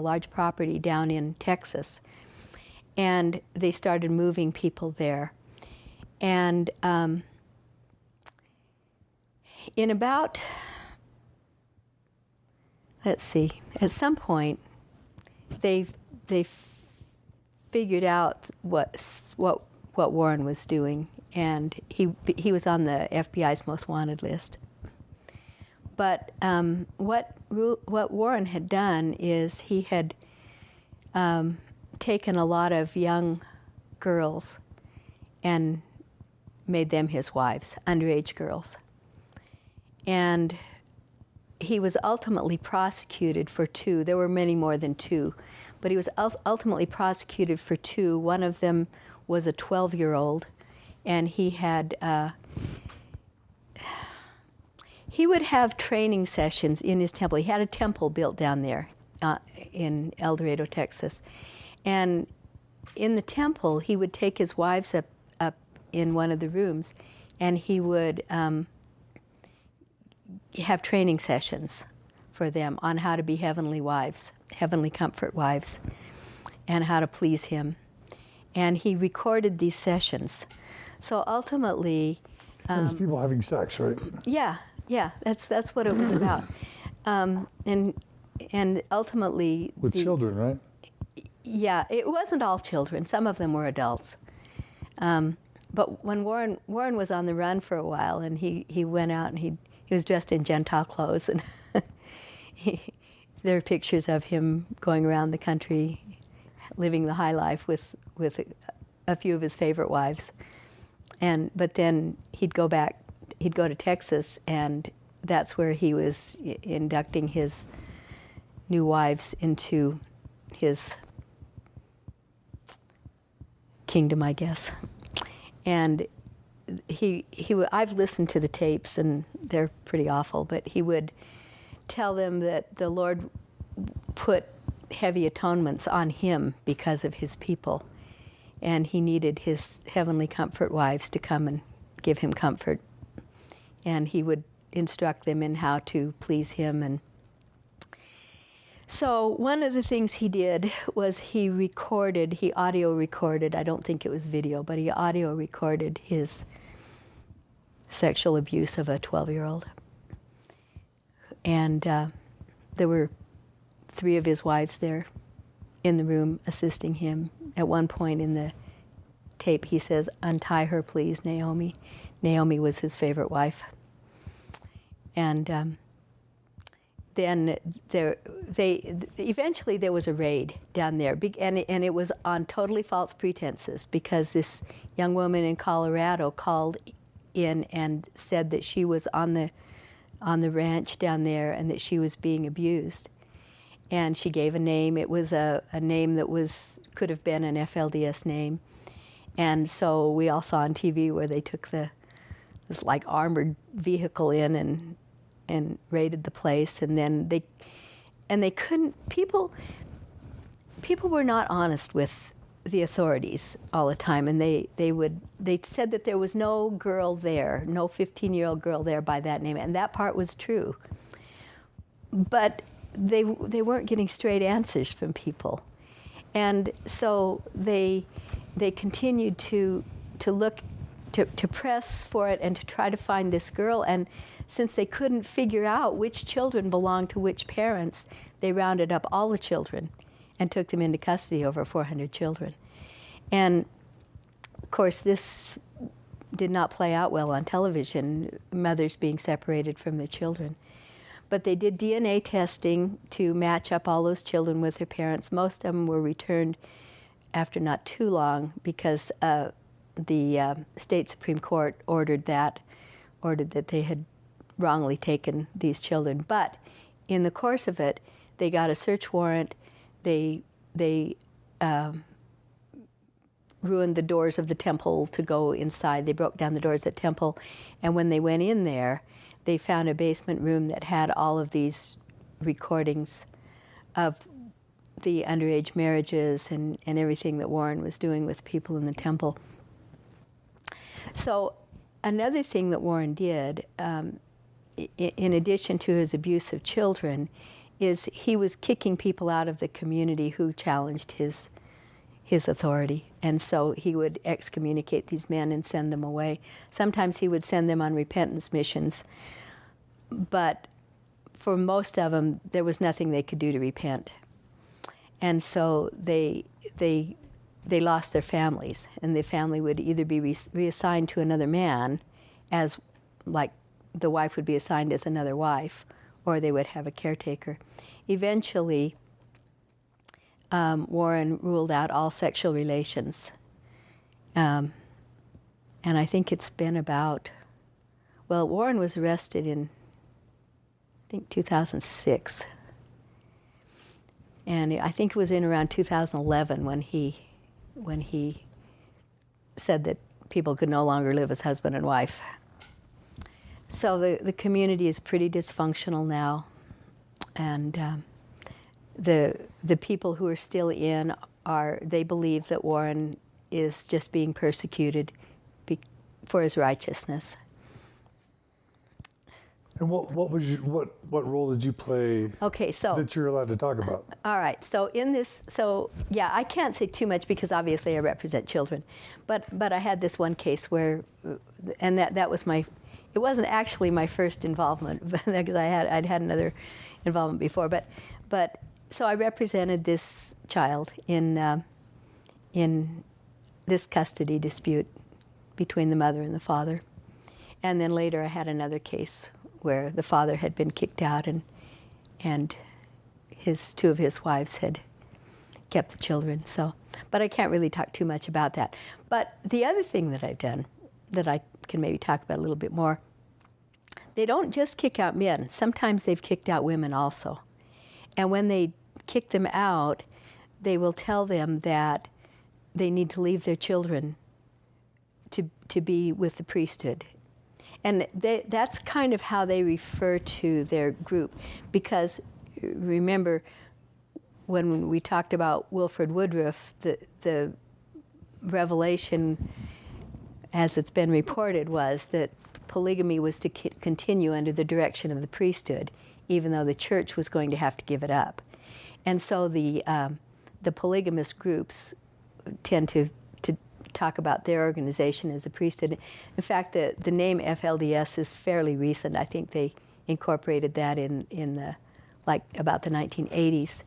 large property down in Texas, and they started moving people there. And in about, at some point, they figured out what Warren was doing, and he was on the FBI's most wanted list. But what Warren had done is he had taken a lot of young girls and made them his wives, underage girls. And he was ultimately prosecuted for 2. There were many more than 2, but he was ultimately prosecuted for 2. One of them was a 12-year-old, and he would have training sessions in his temple. He had a temple built down there in El Dorado, Texas. And in the temple, he would take his wives up in one of the rooms, and he would have training sessions for them on how to be heavenly wives, heavenly comfort wives, and how to please him. And he recorded these sessions. So ultimately... It was people having sex, right? Yeah, that's what it was about. And ultimately... With children, right? Yeah, it wasn't all children. Some of them were adults. But when Warren was on the run for a while, and he went out and he was dressed in Gentile clothes, and there are pictures of him going around the country, living the high life with a few of his favorite wives. But then he'd go to Texas, and that's where he was inducting his new wives into his kingdom, I guess. And I've listened to the tapes, and they're pretty awful, but he would tell them that the Lord put heavy atonements on him because of his people, and he needed his heavenly comfort wives to come and give him comfort. And he would instruct them in how to please him. And so one of the things he did was he audio recorded, I don't think it was video, but he audio recorded his sexual abuse of a 12-year-old. And there were 3 of his wives there in the room assisting him. At one point in the tape, he says, "Untie her, please, Naomi." Naomi was his favorite wife. And then eventually there was a raid down there, and it was on totally false pretenses, because this young woman in Colorado called in and said that she was on the ranch down there and that she was being abused. And she gave a name. It was a name that could have been an FLDS name. And so we all saw on TV where they took this like armored vehicle in and raided the place, and then they couldn't, people were not honest with the authorities all the time, and they said that there was no girl there, no 15-year-old girl there by that name, and that part was true. But they weren't getting straight answers from people. And so they continued to look, to press for it and to try to find this girl. And since they couldn't figure out which children belonged to which parents, they rounded up all the children and took them into custody, over 400 children. And of course, this did not play out well on television, mothers being separated from their children. But they did DNA testing to match up all those children with their parents. Most of them were returned after not too long, because the state Supreme Court ordered that they had wrongly taken these children. But in the course of it, they got a search warrant. They ruined the doors of the temple to go inside. They broke down the doors at the temple. And when they went in there, they found a basement room that had all of these recordings of the underage marriages and everything that Warren was doing with people in the temple. So another thing that Warren did, in addition to his abuse of children, is he was kicking people out of the community who challenged his authority. And so he would excommunicate these men and send them away. Sometimes he would send them on repentance missions, but for most of them, there was nothing they could do to repent. And so they they lost their families, and the family would either be reassigned to another man, as like the wife would be assigned as another wife, or they would have a caretaker. Eventually, Warren ruled out all sexual relations. And I think it's been about, well, Warren was arrested in, I think, 2006. And I think it was in around 2011 when he said that people could no longer live as husband and wife. So the community is pretty dysfunctional now, and the people who are still in they believe that Warren is just being persecuted for his righteousness. And what role did you play? Okay, so that you're allowed to talk about? All right, so yeah, I can't say too much because obviously I represent children, but I had this one case where, and that was it wasn't actually my first involvement because I'd had another involvement before, but so I represented this child in this custody dispute between the mother and the father, and then later I had another case where the father had been kicked out and two of his wives had kept the children. So, but I can't really talk too much about that. But the other thing that I've done that I can maybe talk about a little bit more, they don't just kick out men. Sometimes they've kicked out women also. And when they kick them out, they will tell them that they need to leave their children to be with the priesthood. And that's kind of how they refer to their group. Because remember, when we talked about Wilford Woodruff, the revelation, as it's been reported, was that polygamy was to continue under the direction of the priesthood, even though the church was going to have to give it up. And so the polygamous groups tend to talk about their organization as a priesthood. In fact, the name FLDS is fairly recent. I think they incorporated that in about the 1980s.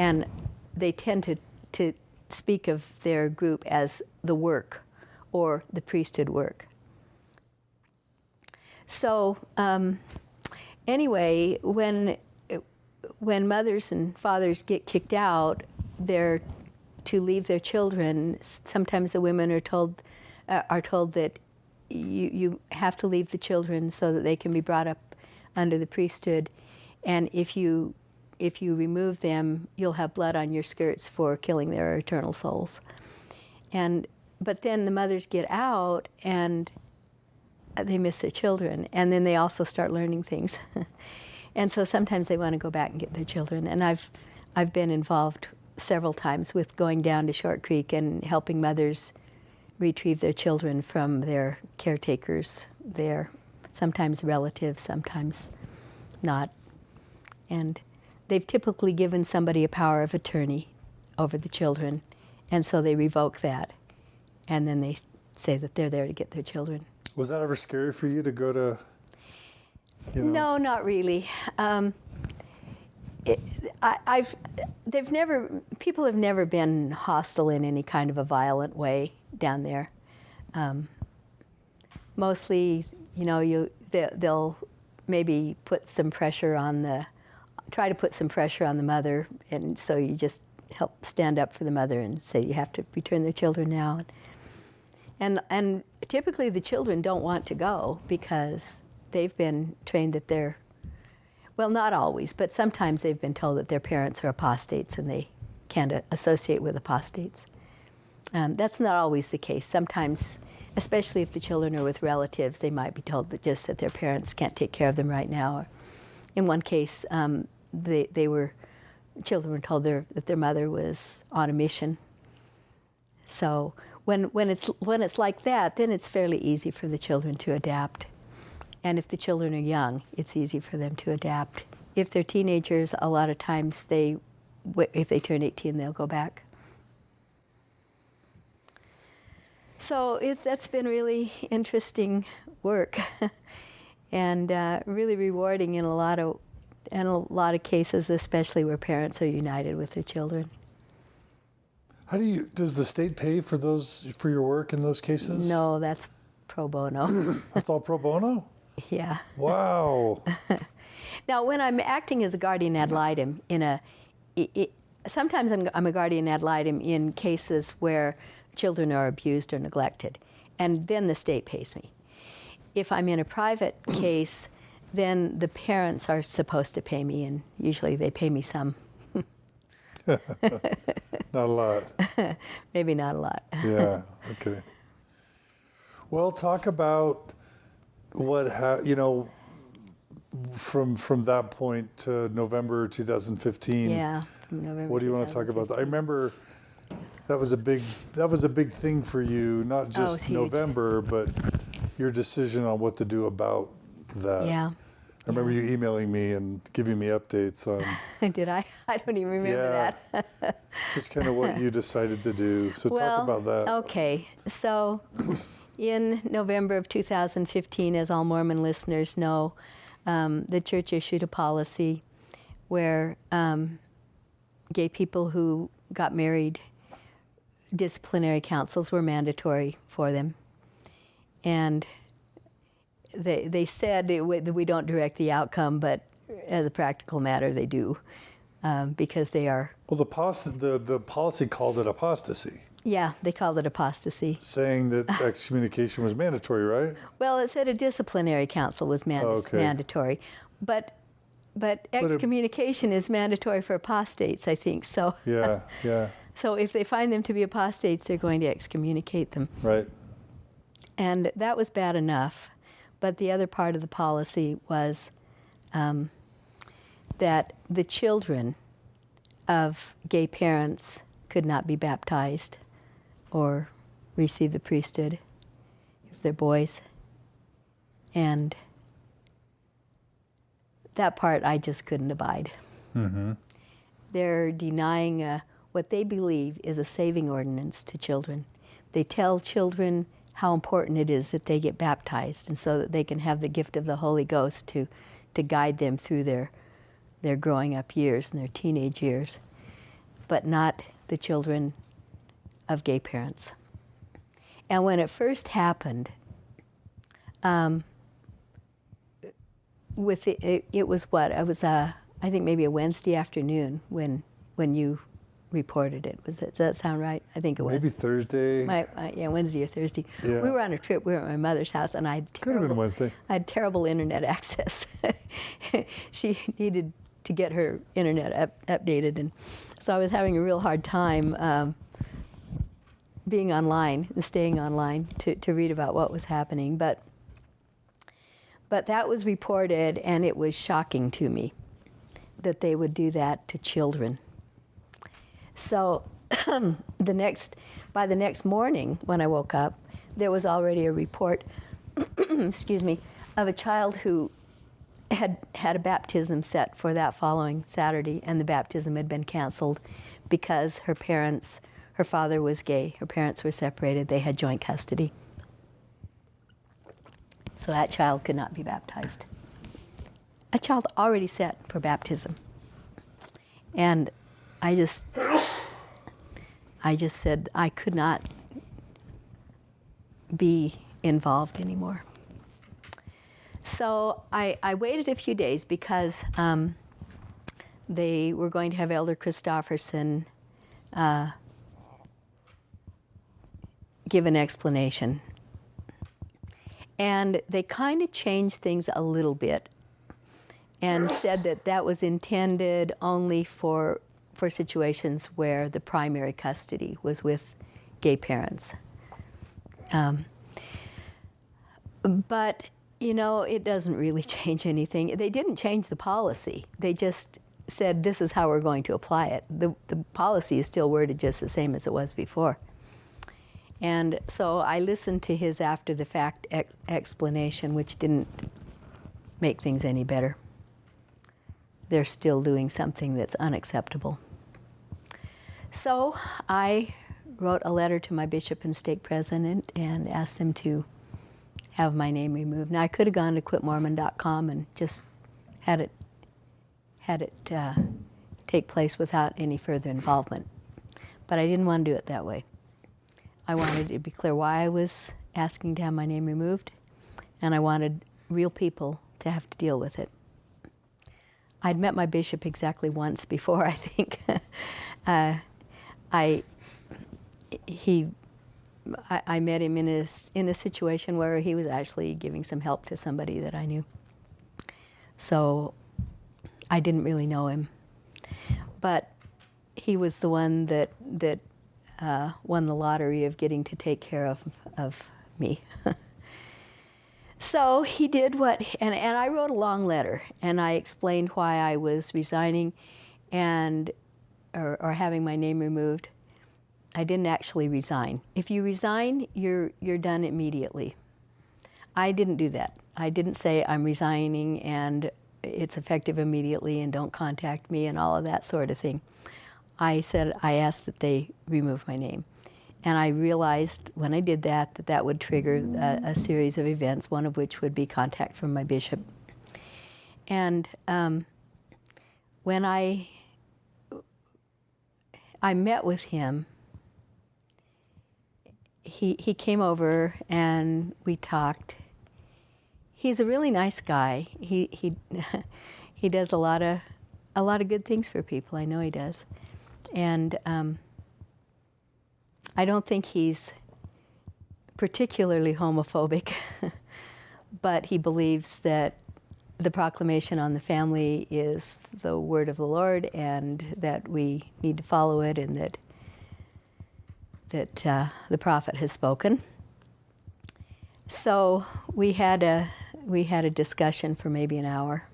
And they tend to speak of their group as the work or the priesthood work. So anyway, when mothers and fathers get kicked out, they're to leave their children. Sometimes the women are told that you have to leave the children so that they can be brought up under the priesthood, and if you remove them, you'll have blood on your skirts for killing their eternal souls. But then the mothers get out and they miss their children, and then they also start learning things. And so sometimes they want to go back and get their children. And I've been involved several times with going down to Short Creek and helping mothers retrieve their children from their caretakers, their sometimes relatives, sometimes not. And they've typically given somebody a power of attorney over the children, and so they revoke that, and then they say that they're there to get their children. Was that ever scary for you to go to, No, not really. People have never been hostile in any kind of a violent way down there. Mostly, they'll maybe try to put some pressure on the mother, and so you just help stand up for the mother and say you have to return their children now. And typically the children don't want to go because they've been trained that well, not always, but sometimes they've been told that their parents are apostates and they can't associate with apostates. That's not always the case. Sometimes, especially if the children are with relatives, they might be told that their parents can't take care of them right now. Or in one case, children were told that their mother was on a mission. So when it's like that, then it's fairly easy for the children to adapt. And if the children are young, it's easy for them to adapt. If they're teenagers, a lot of times if they turn 18, they'll go back. So that's been really interesting work, and really rewarding in a lot of cases, especially where parents are united with their children. Does the state pay for your work in those cases? No, that's pro bono. That's all pro bono? Yeah. Wow. Now, when I'm acting as a guardian ad litem sometimes I'm a guardian ad litem in cases where children are abused or neglected, and then the state pays me. If I'm in a private case, then the parents are supposed to pay me, and usually they pay me some. Not a lot. Maybe not a lot. Yeah, okay. Well, talk about from that point to November 2015. Yeah, from November. What do you want to talk about? I remember that was a big thing for you, not just November, but your decision on what to do about that. Yeah. I remember you emailing me and giving me updates on. Did I? I don't even remember that. Just kind of what you decided to do. So talk about that. Okay. So in November of 2015, as all Mormon listeners know, the church issued a policy where gay people who got married, disciplinary councils were mandatory for them. And they said we don't direct the outcome, but as a practical matter, they do, because they are. Well, the policy called it apostasy. Yeah, they called it apostasy. Saying that excommunication was mandatory, right? Well, it said a disciplinary council was mandatory, but excommunication is mandatory for apostates, I think. So. Yeah, yeah. So if they find them to be apostates, they're going to excommunicate them. Right. And that was bad enough. But the other part of the policy was that the children of gay parents could not be baptized or receive the priesthood if they're boys. And that part I just couldn't abide. Mm-hmm. They're denying what they believe is a saving ordinance to children. They tell children how important it is that they get baptized, and so that they can have the gift of the Holy Ghost to guide them through their growing up years and their teenage years, but not the children of gay parents. And when it first happened, it was I think maybe a Wednesday afternoon when you reported it. Does that sound right? I think it was. Maybe Thursday. Wednesday or Thursday. Yeah. We were on a trip. We were at my mother's house, and Could have been Wednesday. I had terrible internet access. She needed to get her internet updated, and so I was having a real hard time being online and staying online to read about what was happening. But that was reported, and it was shocking to me that they would do that to children. So by the next morning when I woke up, there was already a report, excuse me, of a child who had a baptism set for that following Saturday, and the baptism had been canceled because her father was gay, her parents were separated, they had joint custody. So that child could not be baptized. A child already set for baptism. And I just said I could not be involved anymore. So I waited a few days because they were going to have Elder Christofferson give an explanation. And they kind of changed things a little bit and said that was intended only for situations where the primary custody was with gay parents. But, it doesn't really change anything. They didn't change the policy. They just said, this is how we're going to apply it. The policy is still worded just the same as it was before. And so I listened to his after-the-fact explanation, which didn't make things any better. They're still doing something that's unacceptable. So I wrote a letter to my bishop and stake president and asked them to have my name removed. Now, I could have gone to quitmormon.com and just had it take place without any further involvement. But I didn't want to do it that way. I wanted to be clear why I was asking to have my name removed, and I wanted real people to have to deal with it. I'd met my bishop exactly once before, I think. I met him in a situation where he was actually giving some help to somebody that I knew. So I didn't really know him. But he was the one that won the lottery of getting to take care of me. So he did and I wrote a long letter, and I explained why I was resigning or having my name removed. I didn't actually resign. If you resign, you're done immediately. I didn't do that. I didn't say I'm resigning and it's effective immediately and don't contact me and all of that sort of thing. I asked that they remove my name. And I realized when I did that that would trigger a series of events, one of which would be contact from my bishop. And when I met with him, he came over and we talked. He's a really nice guy. He does a lot of good things for people. I know he does. And I don't think he's particularly homophobic, but he believes that the proclamation on the family is the word of the Lord, and that we need to follow it, and that the prophet has spoken. So we had a discussion for maybe an hour,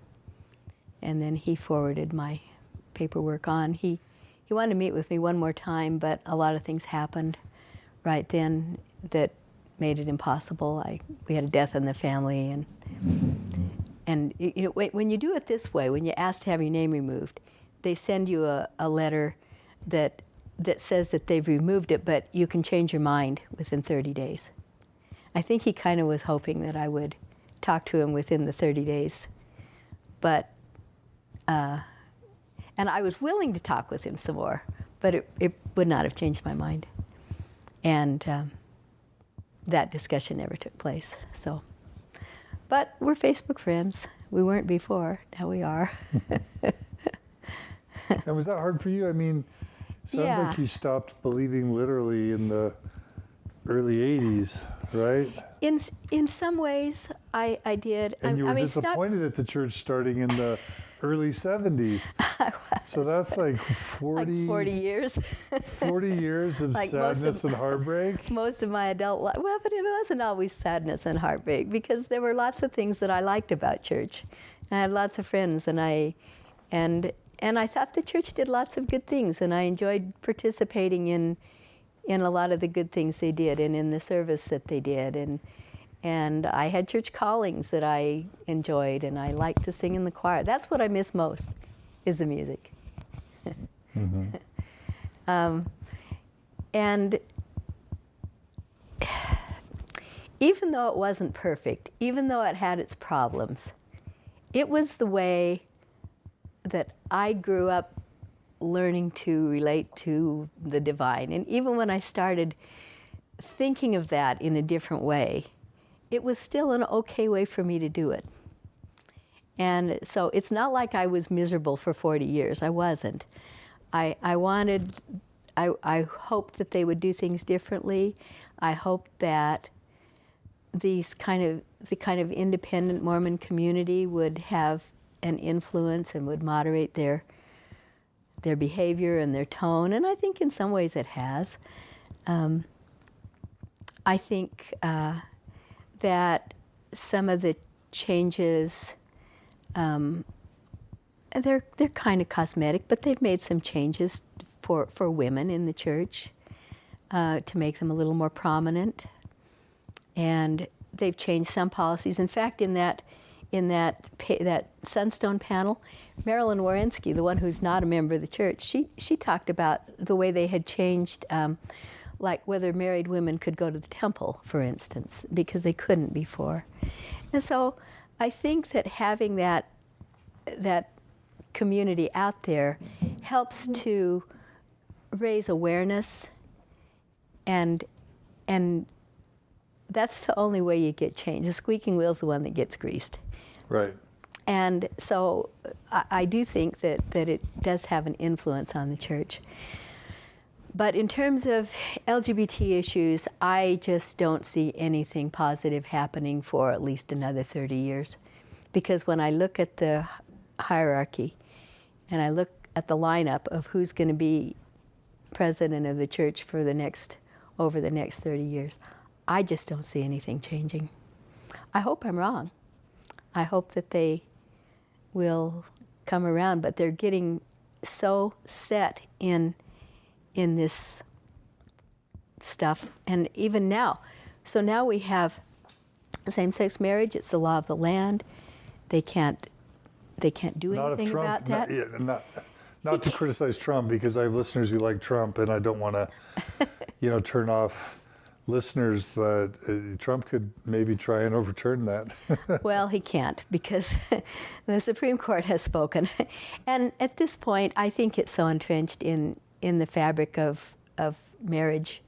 and then he forwarded my paperwork on. He wanted to meet with me one more time, but a lot of things happened right then that made it impossible. We had a death in the family, and you know, when you do it this way, when you ask to have your name removed, they send you a letter that says that they've removed it, but you can change your mind within 30 days. I think he kind of was hoping that I would talk to him within the 30 days, but and I was willing to talk with him some more, but it would not have changed my mind. And that discussion never took place. So, but we're Facebook friends. We weren't before. Now we are. And was that hard for you? I mean, sounds like you stopped believing literally in the early 80s, right? In some ways, I did. And you were disappointed at the church starting in the early 70s. So that's like 40 years. 40 years of sadness and heartbreak. Most of my adult life. Well, but it wasn't always sadness and heartbreak, because there were lots of things that I liked about church. I had lots of friends, and I thought the church did lots of good things, and I enjoyed participating in a lot of the good things they did, and in the service that they did, and I had church callings that I enjoyed, and I liked to sing in the choir. That's what I miss most, is the music. Mm-hmm. And even though it wasn't perfect, even though it had its problems, it was the way that I grew up learning to relate to the divine. And even when I started thinking of that in a different way, it was still an okay way for me to do it. And so it's not like I was miserable for 40 years. I wasn't. I hoped that they would do things differently. I hoped that the kind of independent Mormon community would have an influence and would moderate their behavior and their tone, and I think in some ways it has. I think that some of the changes, they're kind of cosmetic, but they've made some changes for women in the church to make them a little more prominent, and they've changed some policies. In fact, in that Sunstone panel, Marilyn Warensky, the one who's not a member of the church, she talked about the way they had changed, like whether married women could go to the temple, for instance, because they couldn't before. And so I think that having that community out there helps to raise awareness, and that's the only way you get change. The squeaking wheel's the one that gets greased. Right. And so I do think that it does have an influence on the church. But in terms of LGBT issues, I just don't see anything positive happening for at least another 30 years. Because when I look at the hierarchy and I look at the lineup of who's going to be president of the church for over the next 30 years, I just don't see anything changing. I hope I'm wrong. I hope that they will come around, but they're getting so set in this stuff. And even now, so now we have same-sex marriage. It's the law of the land. They can't do anything about that. Not to criticize Trump, because I have listeners who like Trump, and I don't want to, turn off listeners, but Trump could maybe try and overturn that. Well, he can't, because the Supreme Court has spoken. And at this point, I think it's so entrenched in the fabric of marriage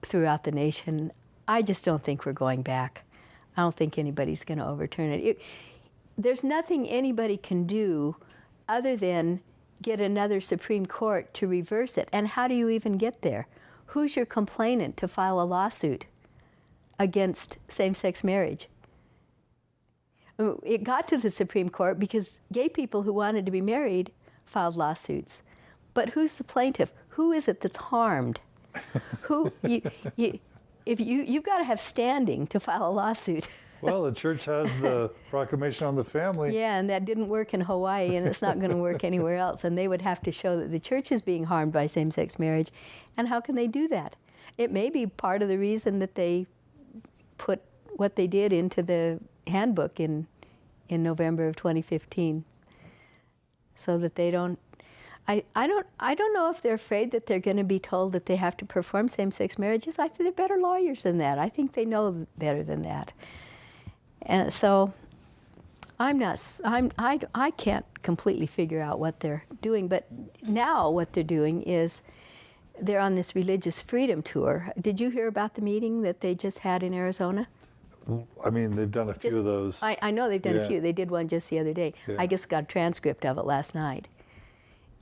throughout the nation. I just don't think we're going back. I don't think anybody's going to overturn it. There's nothing anybody can do other than get another Supreme Court to reverse it. And how do you even get there? Who's your complainant to file a lawsuit against same-sex marriage? It got to the Supreme Court because gay people who wanted to be married filed lawsuits. But who's the plaintiff? Who is it that's harmed? If you've got to have standing to file a lawsuit. Well, the church has the Proclamation on the Family. Yeah, and that didn't work in Hawaii, and it's not going to work anywhere else. And they would have to show that the church is being harmed by same-sex marriage. And how can they do that? It may be part of the reason that they put what they did into the handbook in November of 2015, so that they don't. I don't know if they're afraid that they're going to be told that they have to perform same-sex marriages. I think they're better lawyers than that. I think they know better than that. And so I can't completely figure out what they're doing, but now what they're doing is they're on this religious freedom tour. Did you hear about the meeting that they just had in Arizona? I mean, they've done a few of those. I know they've done a few. They did one just the other day. Yeah. I just got a transcript of it last night.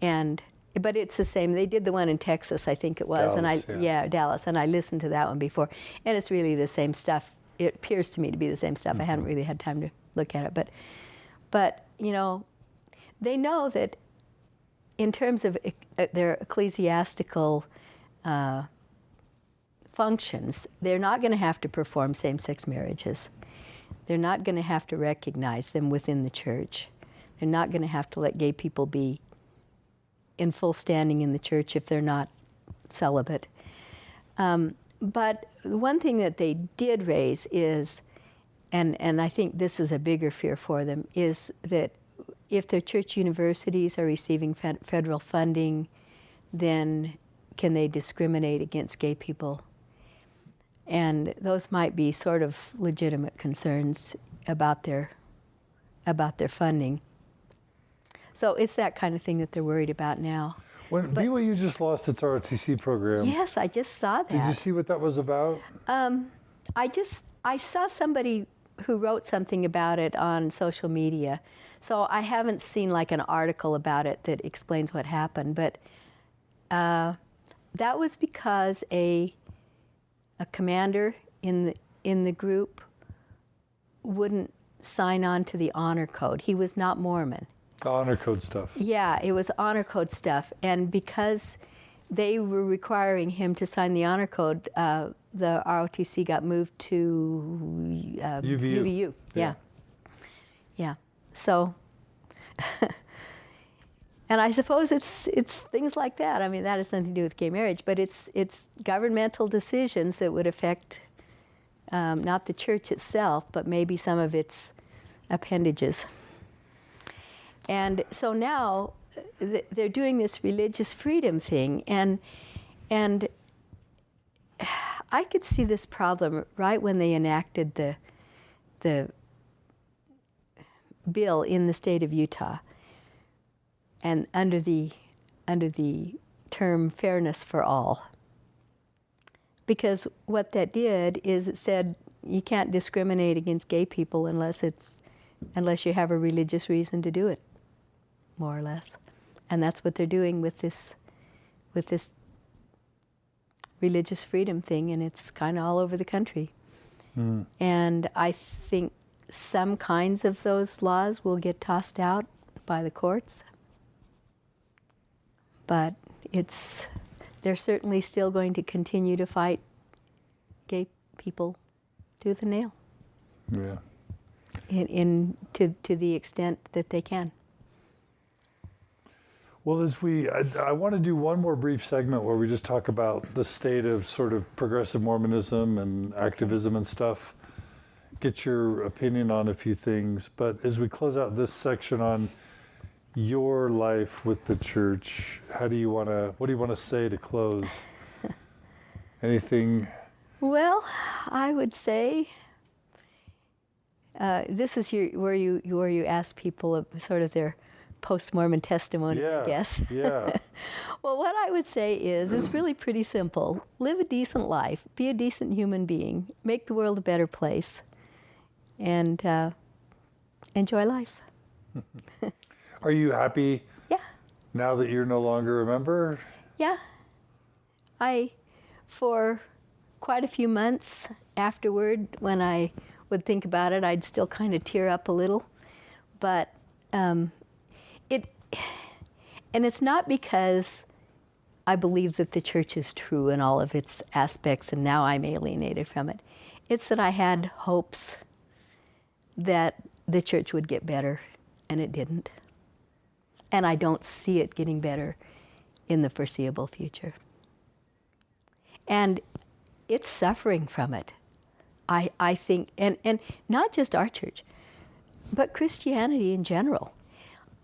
But it's the same. They did the one in Texas, I think it was. Dallas, Dallas. And I listened to that one before. And it's really the same stuff. It appears to me to be the same stuff. I hadn't really had time to look at it. But they know that in terms of their ecclesiastical functions, they're not going to have to perform same-sex marriages. They're not going to have to recognize them within the church. They're not going to have to let gay people be in full standing in the church if they're not celibate. But the one thing that they did raise is, and I think this is a bigger fear for them, is that if their church universities are receiving federal funding, then can they discriminate against gay people? And those might be sort of legitimate concerns about their funding. So it's that kind of thing that they're worried about now. When BYU just lost its ROTC program. Yes, I just saw that. Did you see what that was about? I saw somebody who wrote something about it on social media. So I haven't seen like an article about it that explains what happened. But that was because a commander in the group wouldn't sign on to the honor code. He was not Mormon. The honor code stuff. Yeah, it was honor code stuff. And because they were requiring him to sign the honor code, the ROTC got moved to UVU. Yeah. So, and I suppose it's things like that. I mean, that has nothing to do with gay marriage, but it's governmental decisions that would affect not the church itself, but maybe some of its appendages. And so now they're doing this religious freedom thing, and I could see this problem right when they enacted the bill in the state of Utah, and under the term fairness for all. Because what that did is it said you can't discriminate against gay people unless you have a religious reason to do it, more or less. And that's what they're doing with this religious freedom thing, and it's kind of all over the country. And I think some kinds of those laws will get tossed out by the courts, but they're certainly still going to continue to fight gay people tooth and nail. Yeah. To the extent that they can. Well, I want to do one more brief segment where we just talk about the state of sort of progressive Mormonism and activism and stuff. Get your opinion on a few things. But as we close out this section on your life with the church, what do you want to say to close? Anything? Well, I would say this is where you ask people sort of their post-Mormon testimony, I guess. Yeah. Well, what I would say is really pretty simple. Live a decent life. Be a decent human being. Make the world a better place. And enjoy life. Are you happy? Yeah. Now that you're no longer a member? Yeah. For quite a few months afterward, when I would think about it, I'd still kind of tear up a little. But and it's not because I believe that the church is true in all of its aspects and now I'm alienated from it. It's that I had hopes that the church would get better, and it didn't. And I don't see it getting better in the foreseeable future. And it's suffering from it. I think, and not just our church, but Christianity in general.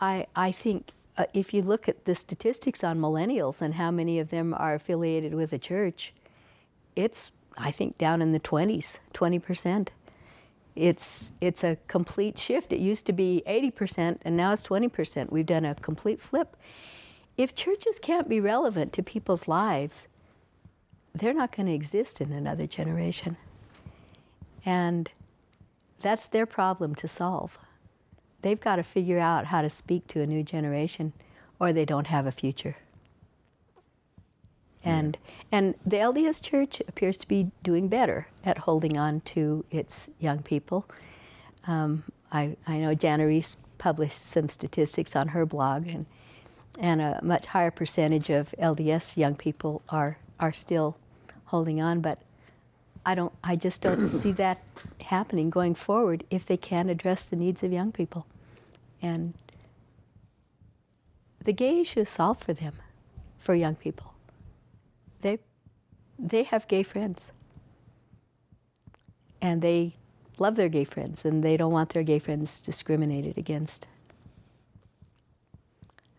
I think if you look at the statistics on millennials and how many of them are affiliated with a church, it's, I think, down in the 20%. It's a complete shift. It used to be 80%, and now it's 20%. We've done a complete flip. If churches can't be relevant to people's lives, they're not going to exist in another generation. And that's their problem to solve. They've got to figure out how to speak to a new generation, or they don't have a future. And the LDS Church appears to be doing better at holding on to its young people. I know Jana Reese published some statistics on her blog, and a much higher percentage of LDS young people are still holding on, but I just don't see that happening going forward if they can't address the needs of young people. And the gay issue is solved for them, for young people. They have gay friends. And they love their gay friends, and they don't want their gay friends discriminated against.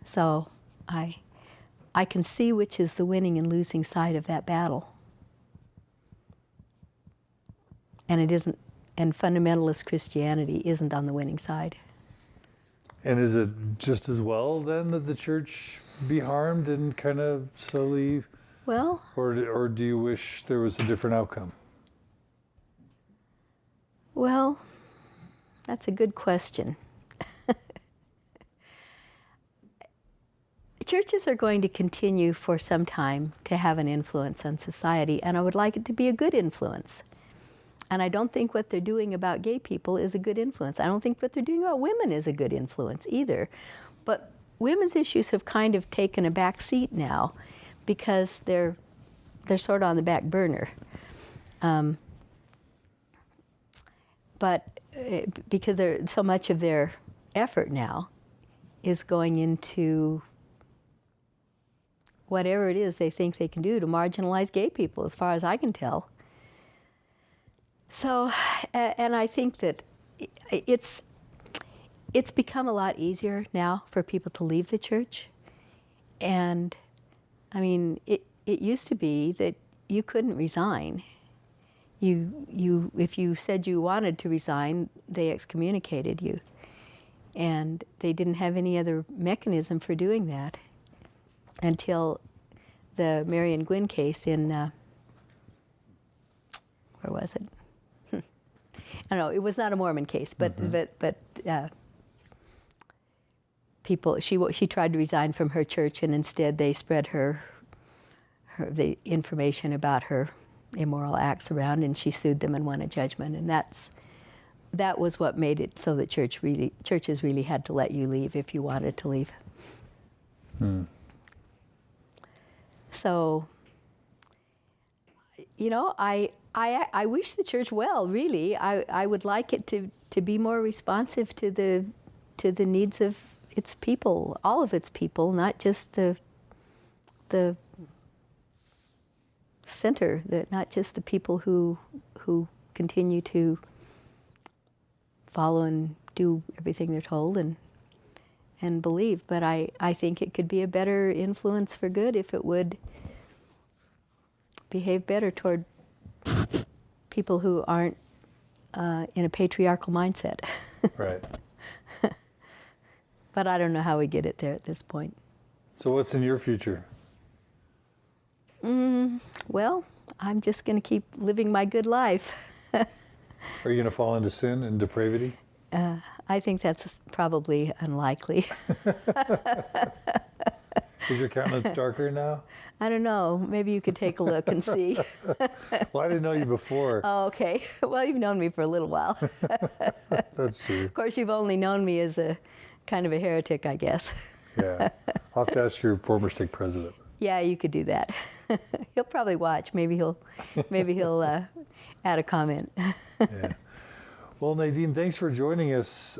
So I can see which is the winning and losing side of that battle. And it isn't, and fundamentalist Christianity isn't on the winning side. And is it just as well then that the church be harmed and kind of slowly? Well, or do you wish there was a different outcome? Well, that's a good question. Churches are going to continue for some time to have an influence on society, and I would like it to be a good influence. And I don't think what they're doing about gay people is a good influence. I don't think what they're doing about women is a good influence either. But women's issues have kind of taken a back seat now because they're sort of on the back burner. But because so much of their effort now is going into whatever it is they think they can do to marginalize gay people, as far as I can tell. So, and I think that it's become a lot easier now for people to leave the church. And, I mean, it used to be that you couldn't resign. If you said you wanted to resign, they excommunicated you. And they didn't have any other mechanism for doing that until the Mary and Gwynn case in, where was it? I don't know, it was not a Mormon case, but people, she tried to resign from her church, and instead they spread the information about her immoral acts around, and she sued them and won a judgment. And that was what made it so that churches really had to let you leave if you wanted to leave. So, you know, I wish the church well, really. I would like it to be more responsive to the needs of its people, all of its people, not just the center, not just the people who continue to follow and do everything they're told and believe. But I think it could be a better influence for good if it would behave better toward people who aren't in a patriarchal mindset. Right. But I don't know how we get it there at this point. So what's in your future? Well, I'm just going to keep living my good life. Are you going to fall into sin and depravity? I think that's probably unlikely. Is your countenance darker now? I don't know. Maybe you could take a look and see. Well, I didn't know you before. Oh, okay. Well, you've known me for a little while. That's true. Of course, you've only known me as a kind of a heretic, I guess. Yeah. I'll have to ask your former stake president. Yeah, you could do that. He'll probably watch. Maybe he'll add a comment. Yeah. Well, Nadine, thanks for joining us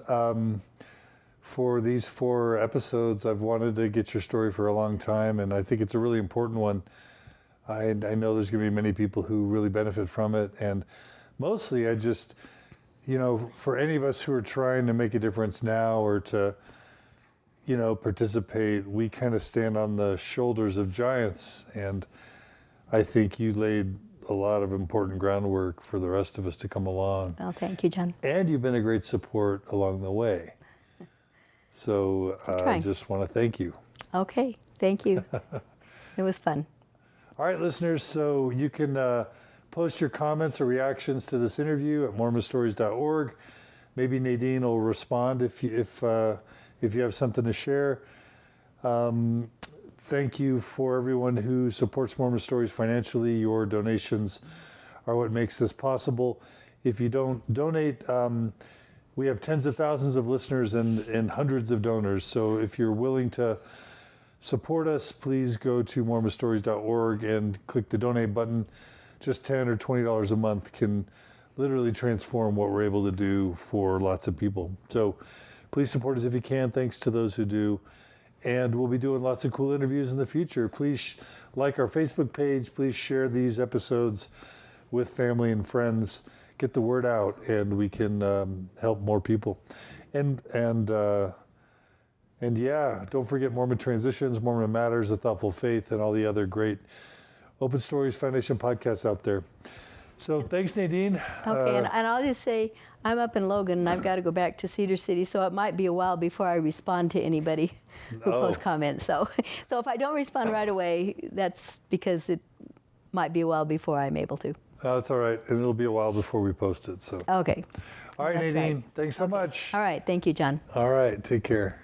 for these 4 episodes. I've wanted to get your story for a long time, and I think it's a really important one. I know there's going to be many people who really benefit from it, and mostly I just, you know, for any of us who are trying to make a difference now or to, you know, participate, we kind of stand on the shoulders of giants, and I think you laid a lot of important groundwork for the rest of us to come along. Well, thank you, John. And you've been a great support along the way. So I just want to thank you. Okay, thank you. It was fun. All right, listeners, so you can post your comments or reactions to this interview at mormonstories.org. Maybe Nadine will respond if you have something to share. Thank you for everyone who supports Mormon Stories financially. Your donations are what makes this possible. If you don't donate, we have tens of thousands of listeners and hundreds of donors. So if you're willing to support us, please go to mormonstories.org and click the donate button. Just $10 or $20 a month can literally transform what we're able to do for lots of people. So please support us if you can. Thanks to those who do. And we'll be doing lots of cool interviews in the future. Please like our Facebook page. Please share these episodes with family and friends. Get the word out, and we can help more people. And yeah, don't forget Mormon Transitions, Mormon Matters, A Thoughtful Faith, and all the other great Open Stories Foundation podcasts out there. So thanks, Nadine. Okay, and I'll just say, I'm up in Logan, and I've got to go back to Cedar City, so it might be a while before I respond to anybody who posts comments. So if I don't respond right away, that's because it might be a while before I'm able to. That's all right, and it'll be a while before we post it. So okay. All right, That's Nadine. right. Thanks so much. All right. Thank you, John. All right. Take care.